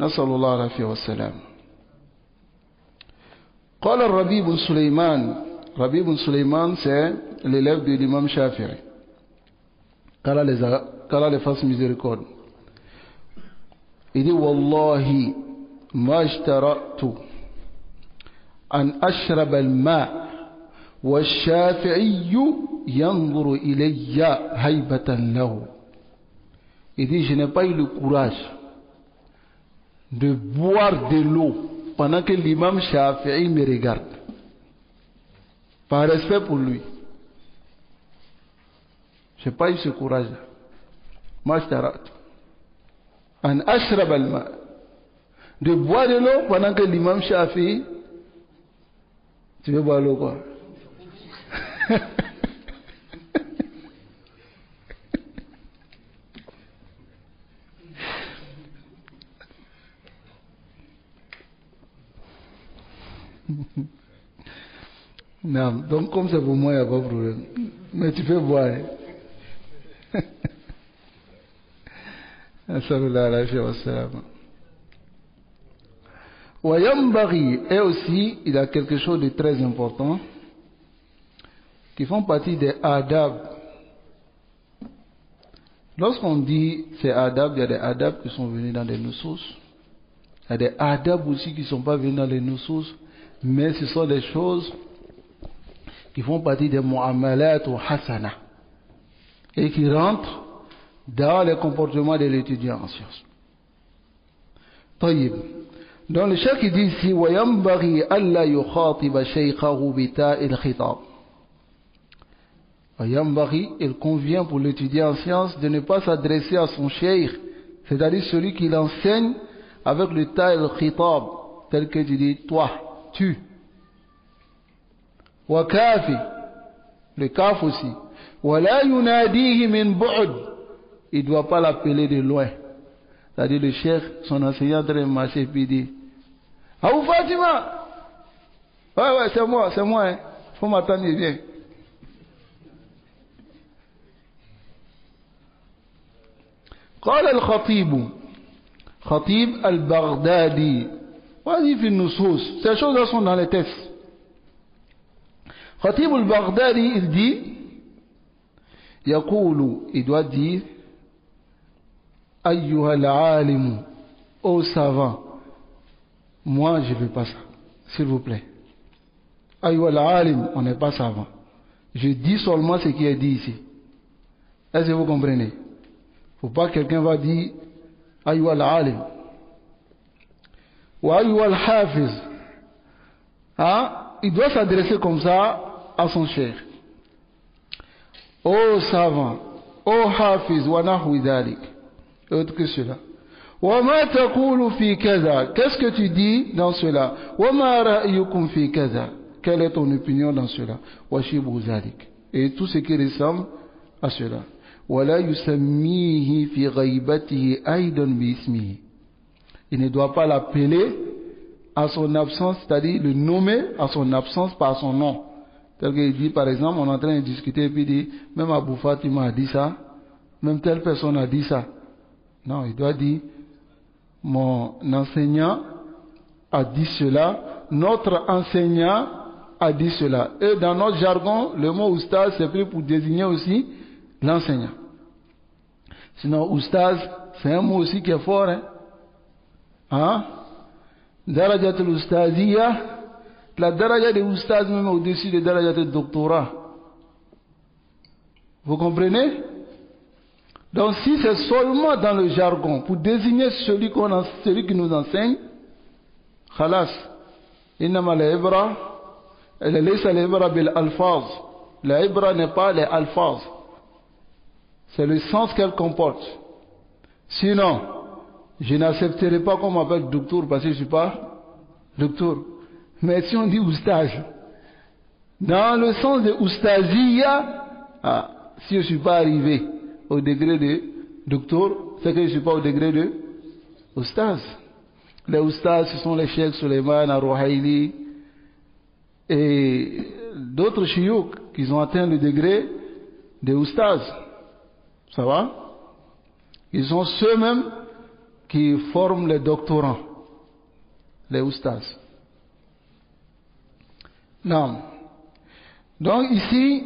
نسأل الله العافية والسلام. قال الربيع بن سليمان. Rabi ibn Sulaiman, c'est l'élève de l'imam Shafi'i. Qu'Allah les fasse miséricorde. Il dit, Wallahi, ma ishtaratu an ashrab al-ma' wa shafi'iyyu yanzuru ilayya haybatan lahu. Il dit, je n'ai pas eu le courage de boire de l'eau pendant que l'imam Shafi'i me regarde. Par respect pour lui. Je n'ai pas eu ce courage-là. Mashtarat. An ashrab al-ma. De boire de l'eau pendant que l'imam Shafi'i. Tu veux boire l'eau quoi? Non, donc comme c'est pour moi, il n'y a pas de problème. Mais tu peux boire. Wayambari, et aussi, il y a quelque chose de très important qui font partie des adab. Lorsqu'on dit ces adab, il y a des adab qui sont venus dans les nusus. Il y a des adab aussi qui ne sont pas venus dans les nusus, mais ce sont des choses qui font partie des mu'amalat ou hasana et qui rentrent dans les comportements de l'étudiant en sciences. طيب. Donc le cheikh dit ici وينبغي ألا يخاطب شيخه بتاء الخطاب. وينبغي, il convient pour l'étudiant en sciences de ne pas s'adresser à son cheikh, c'est-à-dire celui qui l'enseigne avec le ta al-khitab, tel que tu dis toi, tu. وكافي, le kaf aussi. ولا يناديه من بعد, il ne doit pas l'appeler de loin. C'est-à-dire le cheikh, son enseignant de marcher et puis il dit Aou Fatima, ouais, c'est moi, hein. Faut m'attendre bien. قال الخطيب خطيب البغدادي, وهذه في النصوص, ces choses sont dans les textes. خطيب البغدادي, il dit يقول, il doit dire أيها العالم, ô savant, moi je ne veux pas ça, s'il vous plaît. أيها العالم, on n'est pas savant. Je dis seulement ce qui est dit ici. Est-ce que vous comprenez? Il ne faut pas que quelqu'un va dire أيها العالم ou أيها الحافظ. Il doit s'adresser comme ça à son cheikh. Ô savant, ô hafiz, wa nahwi dhalik. Et autre que cela. وَمَا تَقُولُ فِي كَذَا, qu'est-ce que tu dis dans cela? وَمَا رَأْيُكُمْ فِي كَذَا, quelle est ton opinion dans cela? وَشِبْهُ ذَلِكَ, et tout ce qui ressemble à cela. وَلَا يُسَمِّيهِ فِي غَيْبَتِهِ أَيْضًا بِإِسْمِهِ, il ne doit pas l'appeler à son absence, c'est-à-dire le nommer à son absence par son nom. Tel qu'il dit, par exemple, on est en train de discuter et puis il dit, même Abou Fatima a dit ça, même telle personne a dit ça. Non, il doit dire, mon enseignant a dit cela, notre enseignant a dit cela. Et dans notre jargon, le mot oustaz, c'est pris pour désigner aussi l'enseignant. Sinon, oustaz, c'est un mot aussi qui est fort. Darajat al-Oustaziyya, la daraja de oustaz même au-dessus de darajat al-Doctorat. Vous comprenez? Donc si c'est seulement dans le jargon, pour désigner celui qui nous enseigne, khalas, innama al-ibra, laysa al-ibra bil-alfaz. La ibra n'est pas les alfaz. C'est le sens qu'elle comporte. Sinon, je n'accepterai pas qu'on m'appelle docteur parce que je ne suis pas docteur. Mais si on dit oustaz, dans le sens de oustaziyya, si je ne suis pas arrivé au degré de docteur, c'est que je ne suis pas au degré de oustaz. Les oustaz, ce sont les cheikhs Suleiman, Ar-Ruhaili et d'autres chiouk qui ont atteint le degré de oustaz. Ça va? Ils sont ceux-mêmes qui forment les doctorants, les oustaz. Non. Donc ici,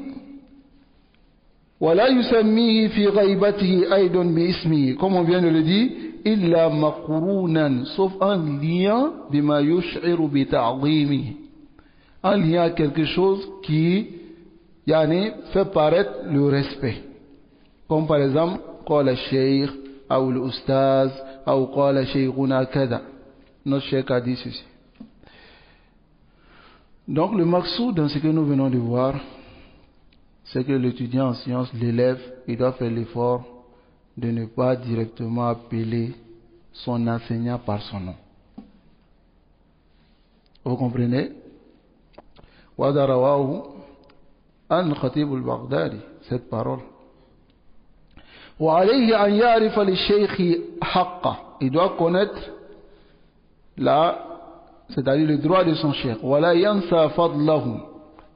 وَلَا يُسَمِّيهِ فِي غَيْبَتِهِ أَيْضًا بِإِسْمِهِ, comme on vient de le dire, إِلَّا مَقْرُونًا, sauf un lien بِمَا يُشْعِرُ بِتَعْظِيمِهِ, un lien à quelque chose qui fait paraître le respect. Comme par exemple, قال الشيخ أو الأستاذ أو قال شيخنا كذا. Notre cheikh a dit ceci. Donc le maqsoud dans ce que nous venons de voir, c'est que l'étudiant en sciences, l'élève, il doit faire l'effort de ne pas directement appeler son enseignant par son nom. Vous comprenez? وَهَذَا رَوَاهُ عن خطيب البغدادي, cette parole. وَعَلَيْهِ أَنْ يَعْرِفَ لِلشَّيْخِ حَقَّهُ, il doit connaître c'est-à-dire le droit de son cheikh. Wala yansa fadlahu,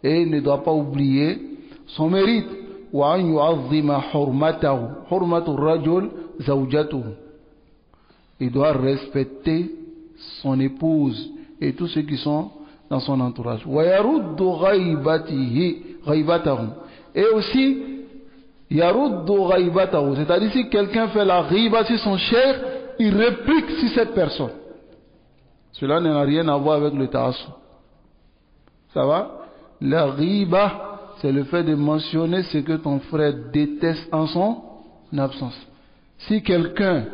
et il ne doit pas oublier son mérite. Wa an yu'azzima hurmatahu, hurmatu rajul zawjatuhu. Il doit respecter son épouse et tous ceux qui sont dans son entourage. Wa yaruddu ghaibatahu, et aussi yaruddu ghaibatahu, c'est-à-dire si quelqu'un fait la ghiba sur son cheikh, il réplique sur cette personne. Cela n'a rien à voir avec le ta'assub. Ça va? La ghiba, c'est le fait de mentionner ce que ton frère déteste en son absence. Si quelqu'un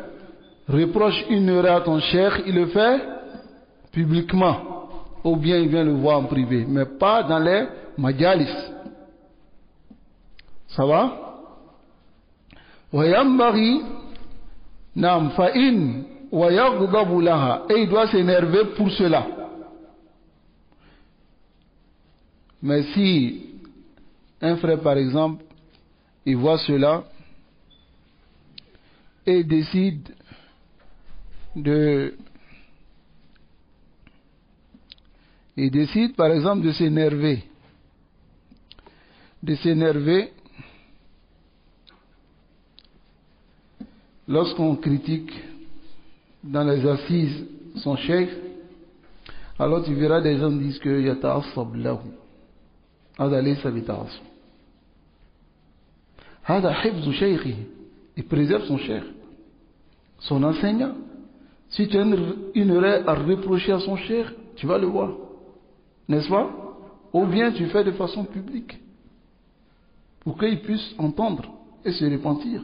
reproche une erreur à ton cheikh, il le fait publiquement, ou bien il vient le voir en privé, mais pas dans les majalis. Ça va? Wa yambaghi nam fa'in wa yaghdabu laha, et il doit s'énerver pour cela. Mais si un frère par exemple il voit cela et décide par exemple de s'énerver lorsqu'on critique dans les assises son cheikh, alors tu verras des gens disent que yata'assab lahu. هذا ليس بتعصب. هذا حفظ شيخه. Il préserve son cheikh, son enseignant. Si tu as une erreur à reprocher à son cheikh, tu vas le voir, n'est-ce pas? Ou bien tu fais de façon publique pour qu'il puisse entendre et se repentir.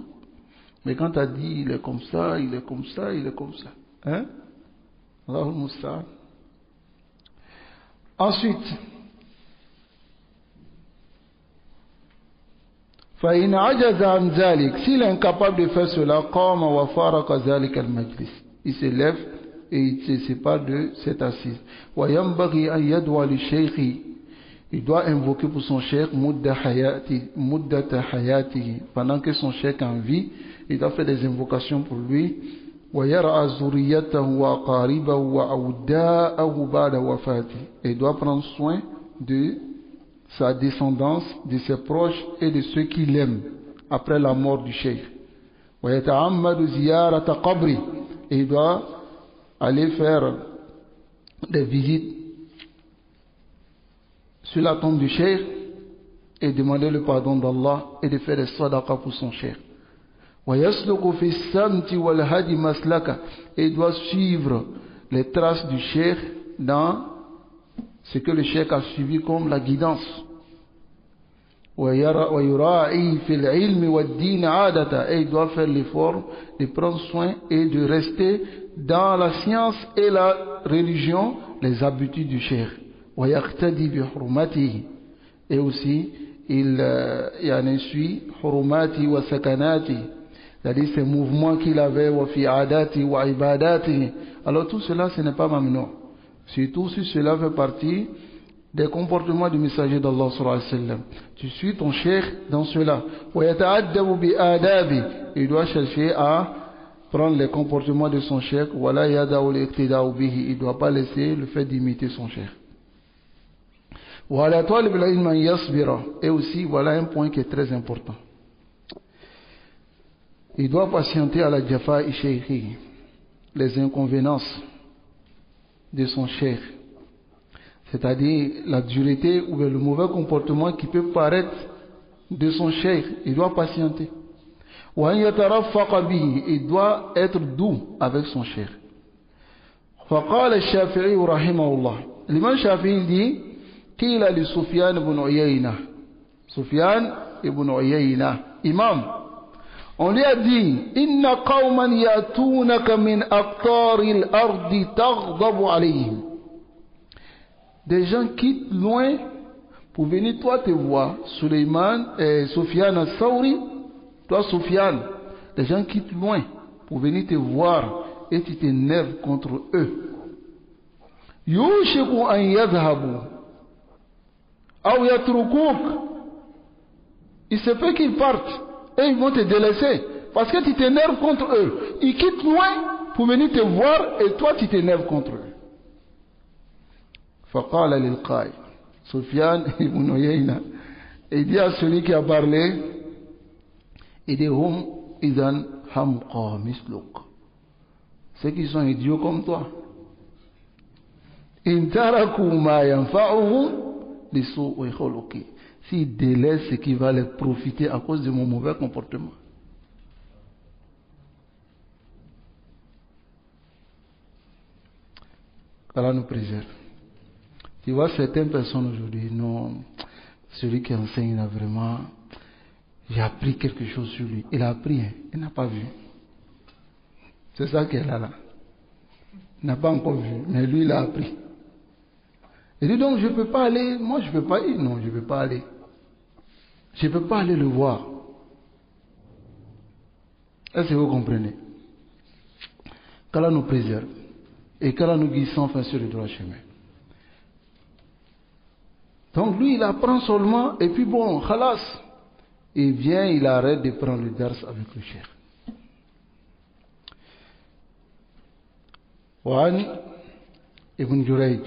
Mais quand tu as dit il est comme ça, il est comme ça, il est comme ça, hein? Allahu musta'an. Ensuite, فإن عجز عن ذلك, s'il est incapable de faire cela, قام وفارق ذلك المجلس, il se lève et il se sépare de cette assise. وينبغي أن يدعو للشيخ, il doit invoquer pour son cheikh مدة حياته, pendant que son cheikh est en vie, il doit faire des invocations pour lui. ويرعى ذريته وأقاربه وأوداءه بعد وفاته, et il doit prendre soin de sa descendance, de ses proches et de ceux qui l'aiment après la mort du cheikh. ويتعمد زيارة قبره, et il doit aller faire des visites sur la tombe du cheikh et demander le pardon d'Allah et de faire des sadaqas pour son cheikh. ويسلك في السمت والهدي مسلكه, et il doit suivre les traces du cheikh dans ce que le cheikh a suivi comme la guidance. ويراعي في العلم والدين عادة, et il doit faire l'effort de prendre soin et de rester dans la science et la religion, les habitudes du cheikh. ويقتدي بحرمته, et aussi il suit حرماته وسكناته, c'est-à-dire ces mouvements qu'il avait, وفي عاداته وعباداته. Alors tout cela, ce n'est pas mamnou. Surtout si cela fait partie des comportements du messager d'Allah sallallahu alayhi wa sallam. Tu suis ton cheikh dans cela. Il doit chercher à prendre les comportements de son cheikh. Il ne doit pas laisser le fait d'imiter son cheikh. Et aussi, voilà un point qui est très important. Il doit patienter à la jafa'i shaykhi, les inconvéniences de son cheikh, c'est-à-dire la dureté ou le mauvais comportement qui peut paraître de son cheikh. Il doit patienter. Il doit être doux avec son cheikh. فقال الشافعي رحمه الله, l'imam Shafi'i dit, قيل لسفيان بن عيينة, Sufyan ibn Uyayna, imam, on lui a dit, inna qawman yatunaka min aqtaril ardi taghdabu alayhim. Des gens quittent loin pour venir toi te voir, Sufyan al-Sawri, toi Sufyan, des gens quittent loin pour venir te voir et tu t'énerves contre eux. Yushiku an yadhhabu aw yatrukuk. Il se peut qu'ils partent et ils vont te délaisser parce que tu t'énerves contre eux. Ils quittent loin pour venir te voir et toi tu t'énerves contre eux. فقال للقائل Sufyan ibn Uyayna, il dit à celui qui a parlé, il dit hum idan hamqa misluk, ceux qui sont idiots comme toi. In taraku ma yanfa'uhum li su'i khuluqi, s'ils délaissent ce qui va leur profiter à cause de mon mauvais comportement. Allah nous préserve. Tu vois, certaines personnes aujourd'hui, non, celui qui enseigne, il a vraiment, j'ai appris quelque chose sur lui. Il a appris, hein, il n'a pas vu. C'est ça qu'elle a là. Il n'a pas encore vu, mais lui, il a appris. Il dit donc, je ne peux pas aller, moi je ne peux pas ir, non, je ne peux pas aller. Je ne peux pas aller le voir. Est-ce que vous comprenez? Qu'Allah nous préserve et qu'Allah nous guide sans fin sur le droit chemin. Donc lui, il apprend seulement, et puis bon, khalas, il vient, il arrête de prendre le dars avec le cheikh. وعن ابن جريج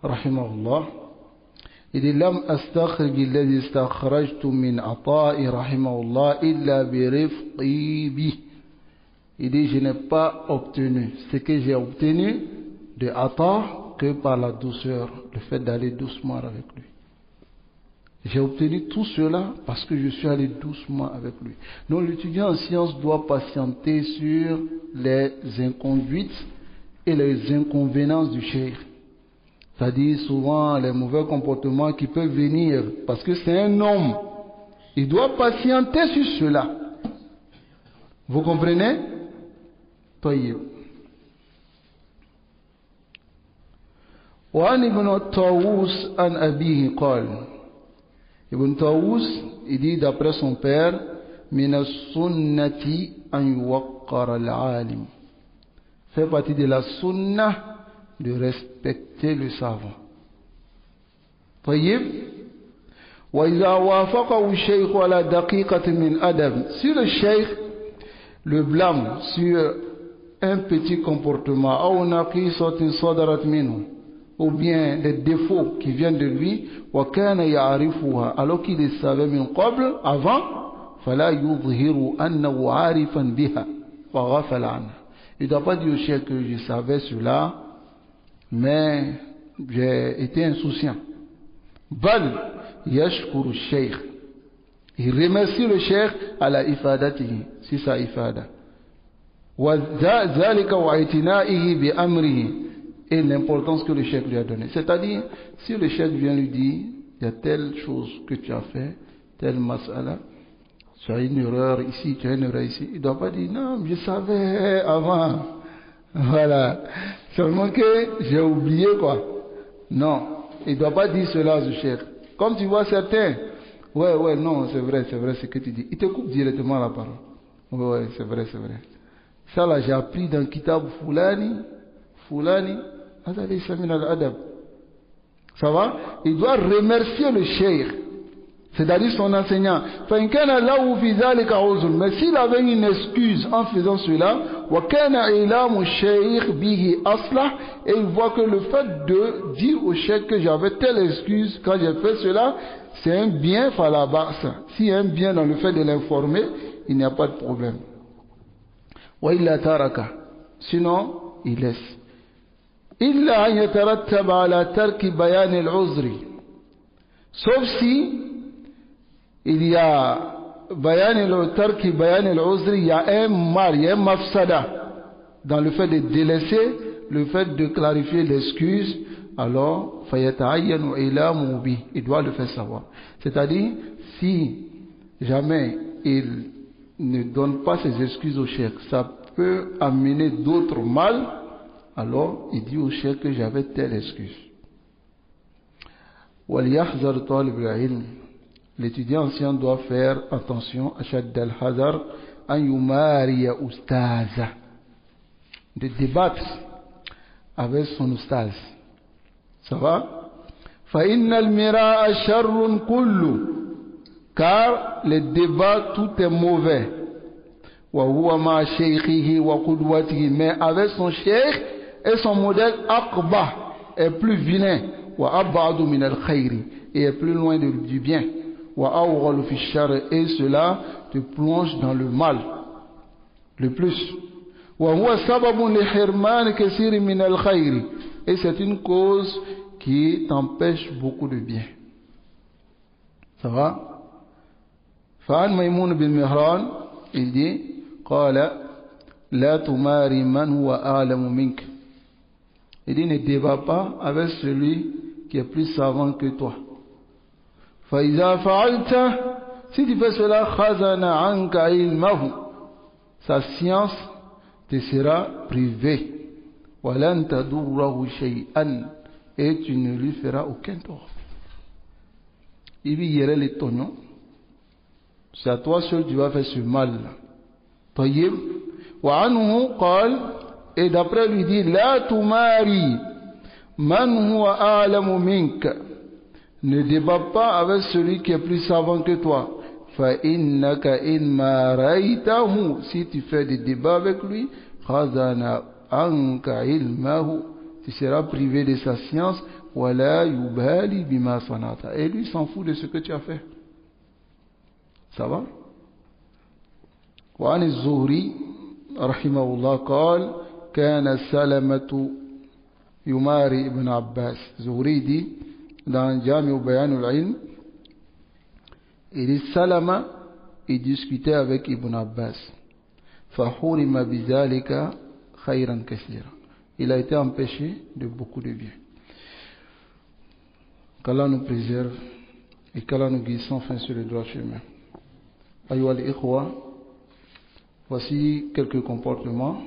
رحمه الله إذ لم أستخرج الذي استخرجت من عطاء رحمه الله إلا برفقي به. Il dit, je n'ai pas obtenu ce que j'ai obtenu de Atta que par la douceur, le fait d'aller doucement avec lui. J'ai obtenu tout cela parce que je suis allé doucement avec lui. Donc l'étudiant en sciences doit patienter sur les inconduites et les inconvéniences du cheikh. C'est-à-dire souvent les mauvais comportements qui peuvent venir parce que c'est un homme. Il doit patienter sur cela. Vous comprenez? طيب. وعن ابن طاووس عن أبيه قال Ibn Taous, il dit d'après son père, min as-sunnati an yuwaqqara al-alim. Fait partie de la sunna de respecter le savant. طيب. وإذا وافقه الشيخ على دقيقة من أدب. Si le cheikh le blâme sur un petit comportement, أو نقيصة صدرت منه, ou bien des défauts qui viennent de lui, وَكَانَ يَعْرِفُهَا, alors qu'il les savait min qabl, avant, فَلَا يُظْهِرُ أَنَّهُ عَارِفًا بِهَا وَغَفَلَ عَنْهَا. Il ne doit pas dire au cheikh que je savais cela, mais j'ai été insouciant. بَلْ يَشْكُرُ الشَّيْخ, il remercie le cheikh à la ifadatihi, si sa ifada. وَذَلِكَ وَاعْتِنَائِهِ بِأَمْرِهِ, et l'importance que le cheikh lui a donnée. C'est-à-dire, si le cheikh vient lui dire, il y a telle chose que tu as fait, telle mas'ala, tu as une erreur ici, tu as une erreur ici, il ne doit pas dire, non, je savais avant. Voilà. Seulement que j'ai oublié quoi. Non, il ne doit pas dire cela au cheikh. Comme tu vois certains, ouais, non, c'est vrai ce que tu dis. Il te coupe directement la parole. Ouais, c'est vrai. Ça là, j'ai appris dans Kitab Fulani, ça va? Il doit remercier le cheikh, c'est-à-dire son enseignant. Mais s'il avait une excuse en faisant cela, et il voit que le fait de dire au cheikh que j'avais telle excuse quand j'ai fait cela, c'est un bien, s'il y a un bien dans le fait de l'informer, il n'y a pas de problème. Sinon, il laisse. إلا أن يترتب على ترك بيان العذر, sauf si il y a ترك بيان العذر, il y a un mal, il y a un mafsada dans le fait de délaisser, le fait de clarifier l'excuse, alors فيتعين إعلامه به, il doit le faire savoir. C'est-à-dire, si jamais il ne donne pas ses excuses au cheikh, ça peut amener d'autres mal. Alors, il dit au cheikh que j'avais telle excuse. L'étudiant ancien doit faire attention à Shadd al-Hazar an yumariya ustaza, de débattre avec son ustaz. Ça va? فَإِنَّ الْمِرَاءَ شَرٌّ كُلُّ, car le débat tout est mauvais. وَهُوَ مَا شَيْخِهِ وَقُدْوَتِهِ, mais avec son cheikh et son modèle Aqba, est plus vilain. Wa ab'adu min al-khayri, et est plus loin du bien. Wa awghalu fi ash-sharr, et cela te plonge dans le mal le plus. Wa huwa sababun li hirman kaseer min al-khayri, et c'est une cause qui t'empêche beaucoup de bien. Ça va? فعن ميمون بن مهران, il dit قال لا تماري من هو أعلم منك. Il dit ne débat pas avec celui qui est plus savant que toi. فإذا فعلت, si tu fais cela, خزن عنك علمه, sa science te sera privée. ولن تضره شيئا, et tu ne lui feras aucun tort. Il dit hier les tognons. C'est à toi seul tu vas faire ce mal. طيب. وعنه قال, et d'après lui dit لا تماري من هو أعلم منك, ne débat pas avec celui qui est plus savant que toi. فإنك إن ماريته, si tu fais des débats avec lui, خزن عنك علمه, tu seras privé de sa science. ولا يبالي بما صنعت, et lui s'en fout de ce que tu as fait. Ça va? وعن الزهري رحمه الله قال كان سلمة يماري ابن عباس. Zuhri dit dans Jami' Bayan al-Ilm, il dit Salama, il discutait avec Ibn Abbas. فحرم بذلك خيرا كثيرا, il a été empêché de beaucoup de bien. Qu'Allah nous préserve et qu'Allah nous guide sans fin sur le droit chemin. Ayyuhal ikhwa, voici quelques comportements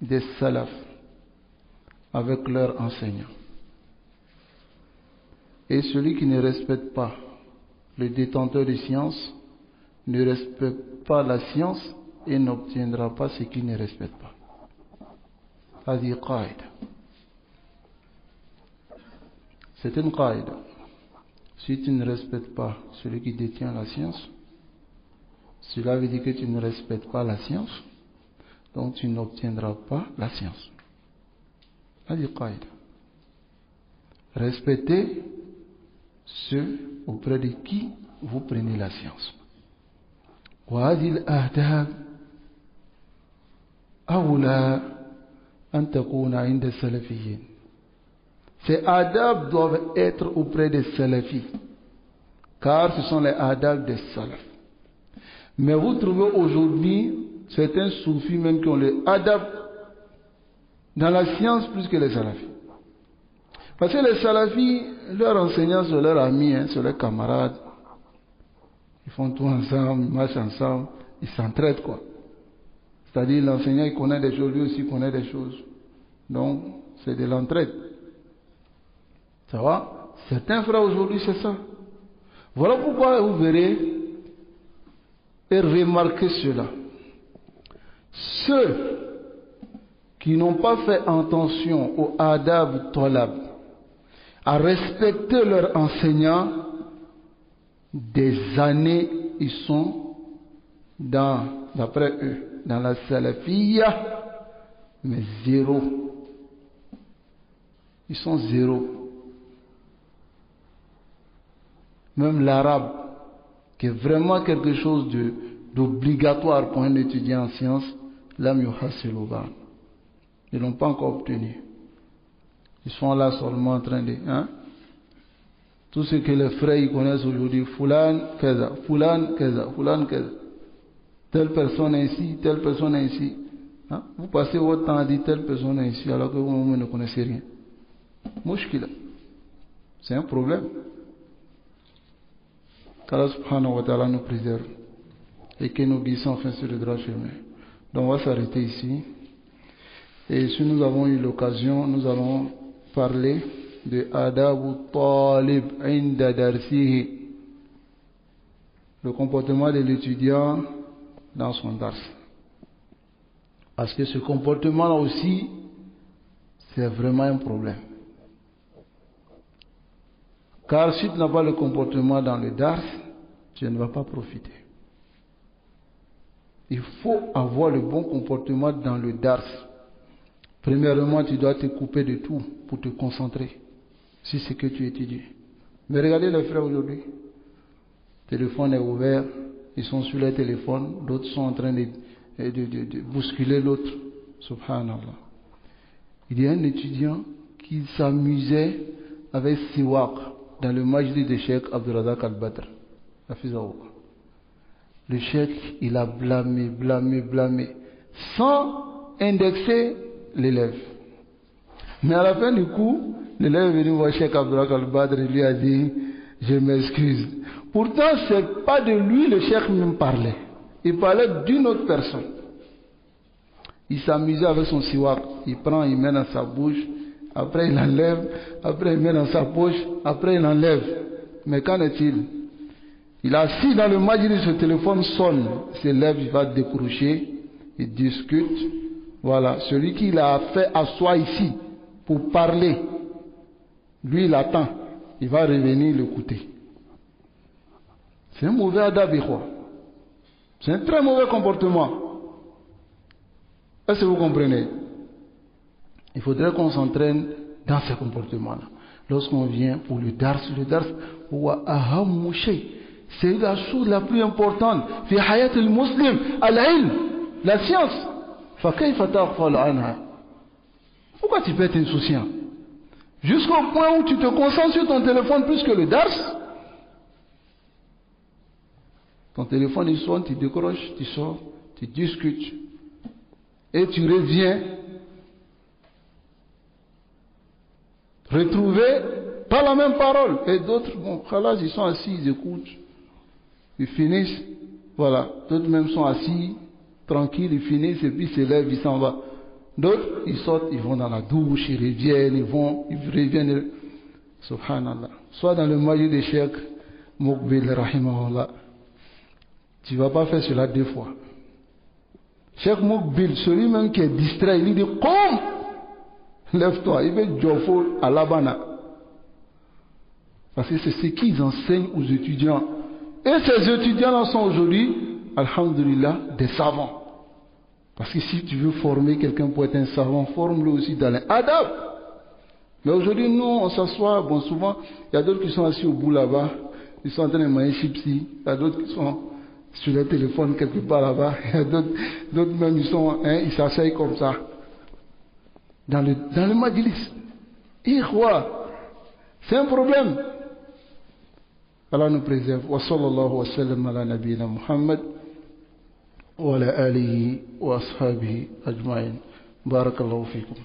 des salaf avec leurs enseignants. Et celui qui ne respecte pas le détenteur de science ne respecte pas la science et n'obtiendra pas ce qu'il ne respecte pas. هذه قاعدة. C'est une qaïda. Si tu ne respectes pas celui qui détient la science, cela veut dire que tu ne respectes pas la science, donc tu n'obtiendras pas la science. هذه قاعدة. Respectez ceux auprès de qui vous prenez la science. وهذه الآداب أولى أن تكون عند السلفيين. Ces adab doivent être auprès des salafis, car ce sont les adab des salaf. Mais vous trouvez aujourd'hui certains soufis même qui ont les adab dans la science plus que les salafis. Parce que les salafis, leurs enseignants sont leurs amis, sont leurs camarades. Ils font tout ensemble, ils marchent ensemble, ils s'entraident quoi. C'est-à-dire l'enseignant il connaît des choses, lui aussi connaît des choses. Donc c'est de l'entraide. Ça va? Certains frères aujourd'hui c'est ça. Voilà pourquoi vous verrez et remarquez cela. Ceux qui n'ont pas fait attention au adab talab, à respecter leurs enseignants, des années ils sont d'après eux, dans la salafiyya, mais zéro. Ils sont zéro. Même l'arabe, qui est vraiment quelque chose d'obligatoire pour un étudiant en sciences, lam yuhasilu ba'd. Ils ne l'ont pas encore obtenu. Ils sont là seulement en train de... Tout ce que les frères ils connaissent aujourd'hui, Fulan, Kaza, Fulan, Kaza, Fulan, Kaza. Telle personne est ici, telle personne est ici. Vous passez votre temps à dire telle personne est ici alors que vous ne connaissez rien. Mouchkila. C'est un problème. Qu'Allah subhanahu wa ta'ala nous préserve et que nous guide enfin sur le droit chemin. Donc on va s'arrêter ici. Et si nous avons eu l'occasion, nous allons parler de Adabu Talib Inda Darsihi, le comportement de l'étudiant dans son dars. Parce que ce comportement-là aussi, c'est vraiment un problème. Car si tu n'as pas le comportement dans le dars, tu ne vas pas profiter. Il faut avoir le bon comportement dans le dars. Premièrement, tu dois te couper de tout pour te concentrer sur ce que tu étudies. Mais regardez les frères aujourd'hui. Le téléphone est ouvert, ils sont sur les téléphones, d'autres sont en train de bousculer l'autre. Subhanallah. Il y a un étudiant qui s'amusait avec Siwak dans le majlis de Cheikh Abdulrazak Al-Badr. Le cheikh, il a blâmé, sans indexer l'élève. Mais à la fin du coup, l'élève est venu voir Cheikh Abdulrazak Al-Badr et lui a dit, je m'excuse. Pourtant, c'est pas de lui le cheikh même parlait. Il parlait d'une autre personne. Il s'amusait avec son siwak. Il prend, il met dans sa bouche. Après, il enlève. Après, il met dans sa poche. Après, il enlève. Mais qu'en est-il? Il est assis dans le majlis, ce téléphone sonne. Il se lève, il va décrocher. Il discute. Voilà. Celui qui l'a fait asseoir ici pour parler, lui, il attend. Il va revenir l'écouter. C'est un mauvais adab, quoi. C'est un très mauvais comportement. Est-ce que vous comprenez? Il faudrait qu'on s'entraîne dans ces comportements-là. Lorsqu'on vient pour le dars, c'est la chose la plus importante. Fi hayat al-muslim, al-ilm, la science. Pourquoi tu peux être insouciant? Jusqu'au point où tu te concentres sur ton téléphone plus que le dars. Ton téléphone il sonne, tu décroches, tu sors, tu discutes. Et tu reviens retrouver pas la même parole. Et d'autres, bon, khalas, ils sont assis, ils écoutent. Ils finissent, voilà. D'autres même sont assis, tranquilles, ils finissent et puis ils se lèvent, ils s'en vont. D'autres, ils sortent, ils vont dans la douche, ils reviennent, ils reviennent. Subhanallah. Soit dans le majlis de Cheikh Moukbil, rahimahullah. Tu ne vas pas faire cela 2 fois. Cheikh Moukbil, celui-même qui est distrait, il dit comme lève-toi, il veut Djofo à Labana. Parce que c'est ce qu'ils enseignent aux étudiants. Et ces étudiants-là sont aujourd'hui, alhamdulillah, des savants. Parce que si tu veux former quelqu'un pour être un savant, forme-le aussi dans les adab. Mais aujourd'hui, nous, on s'assoit, bon, souvent, il y a d'autres qui sont assis au bout là-bas, ils sont en train de manger chipsi, il y a d'autres qui sont sur le téléphone quelque part là-bas, il y a d'autres même, ils s'asseyent comme ça. Dans le majlis. C'est un problème. Allah nous préserve. Wa sallallahu wa sallam ala nabiyyina Muhammad wa ala alihi wa ashabihi ajma'in. Barakallahu fikum.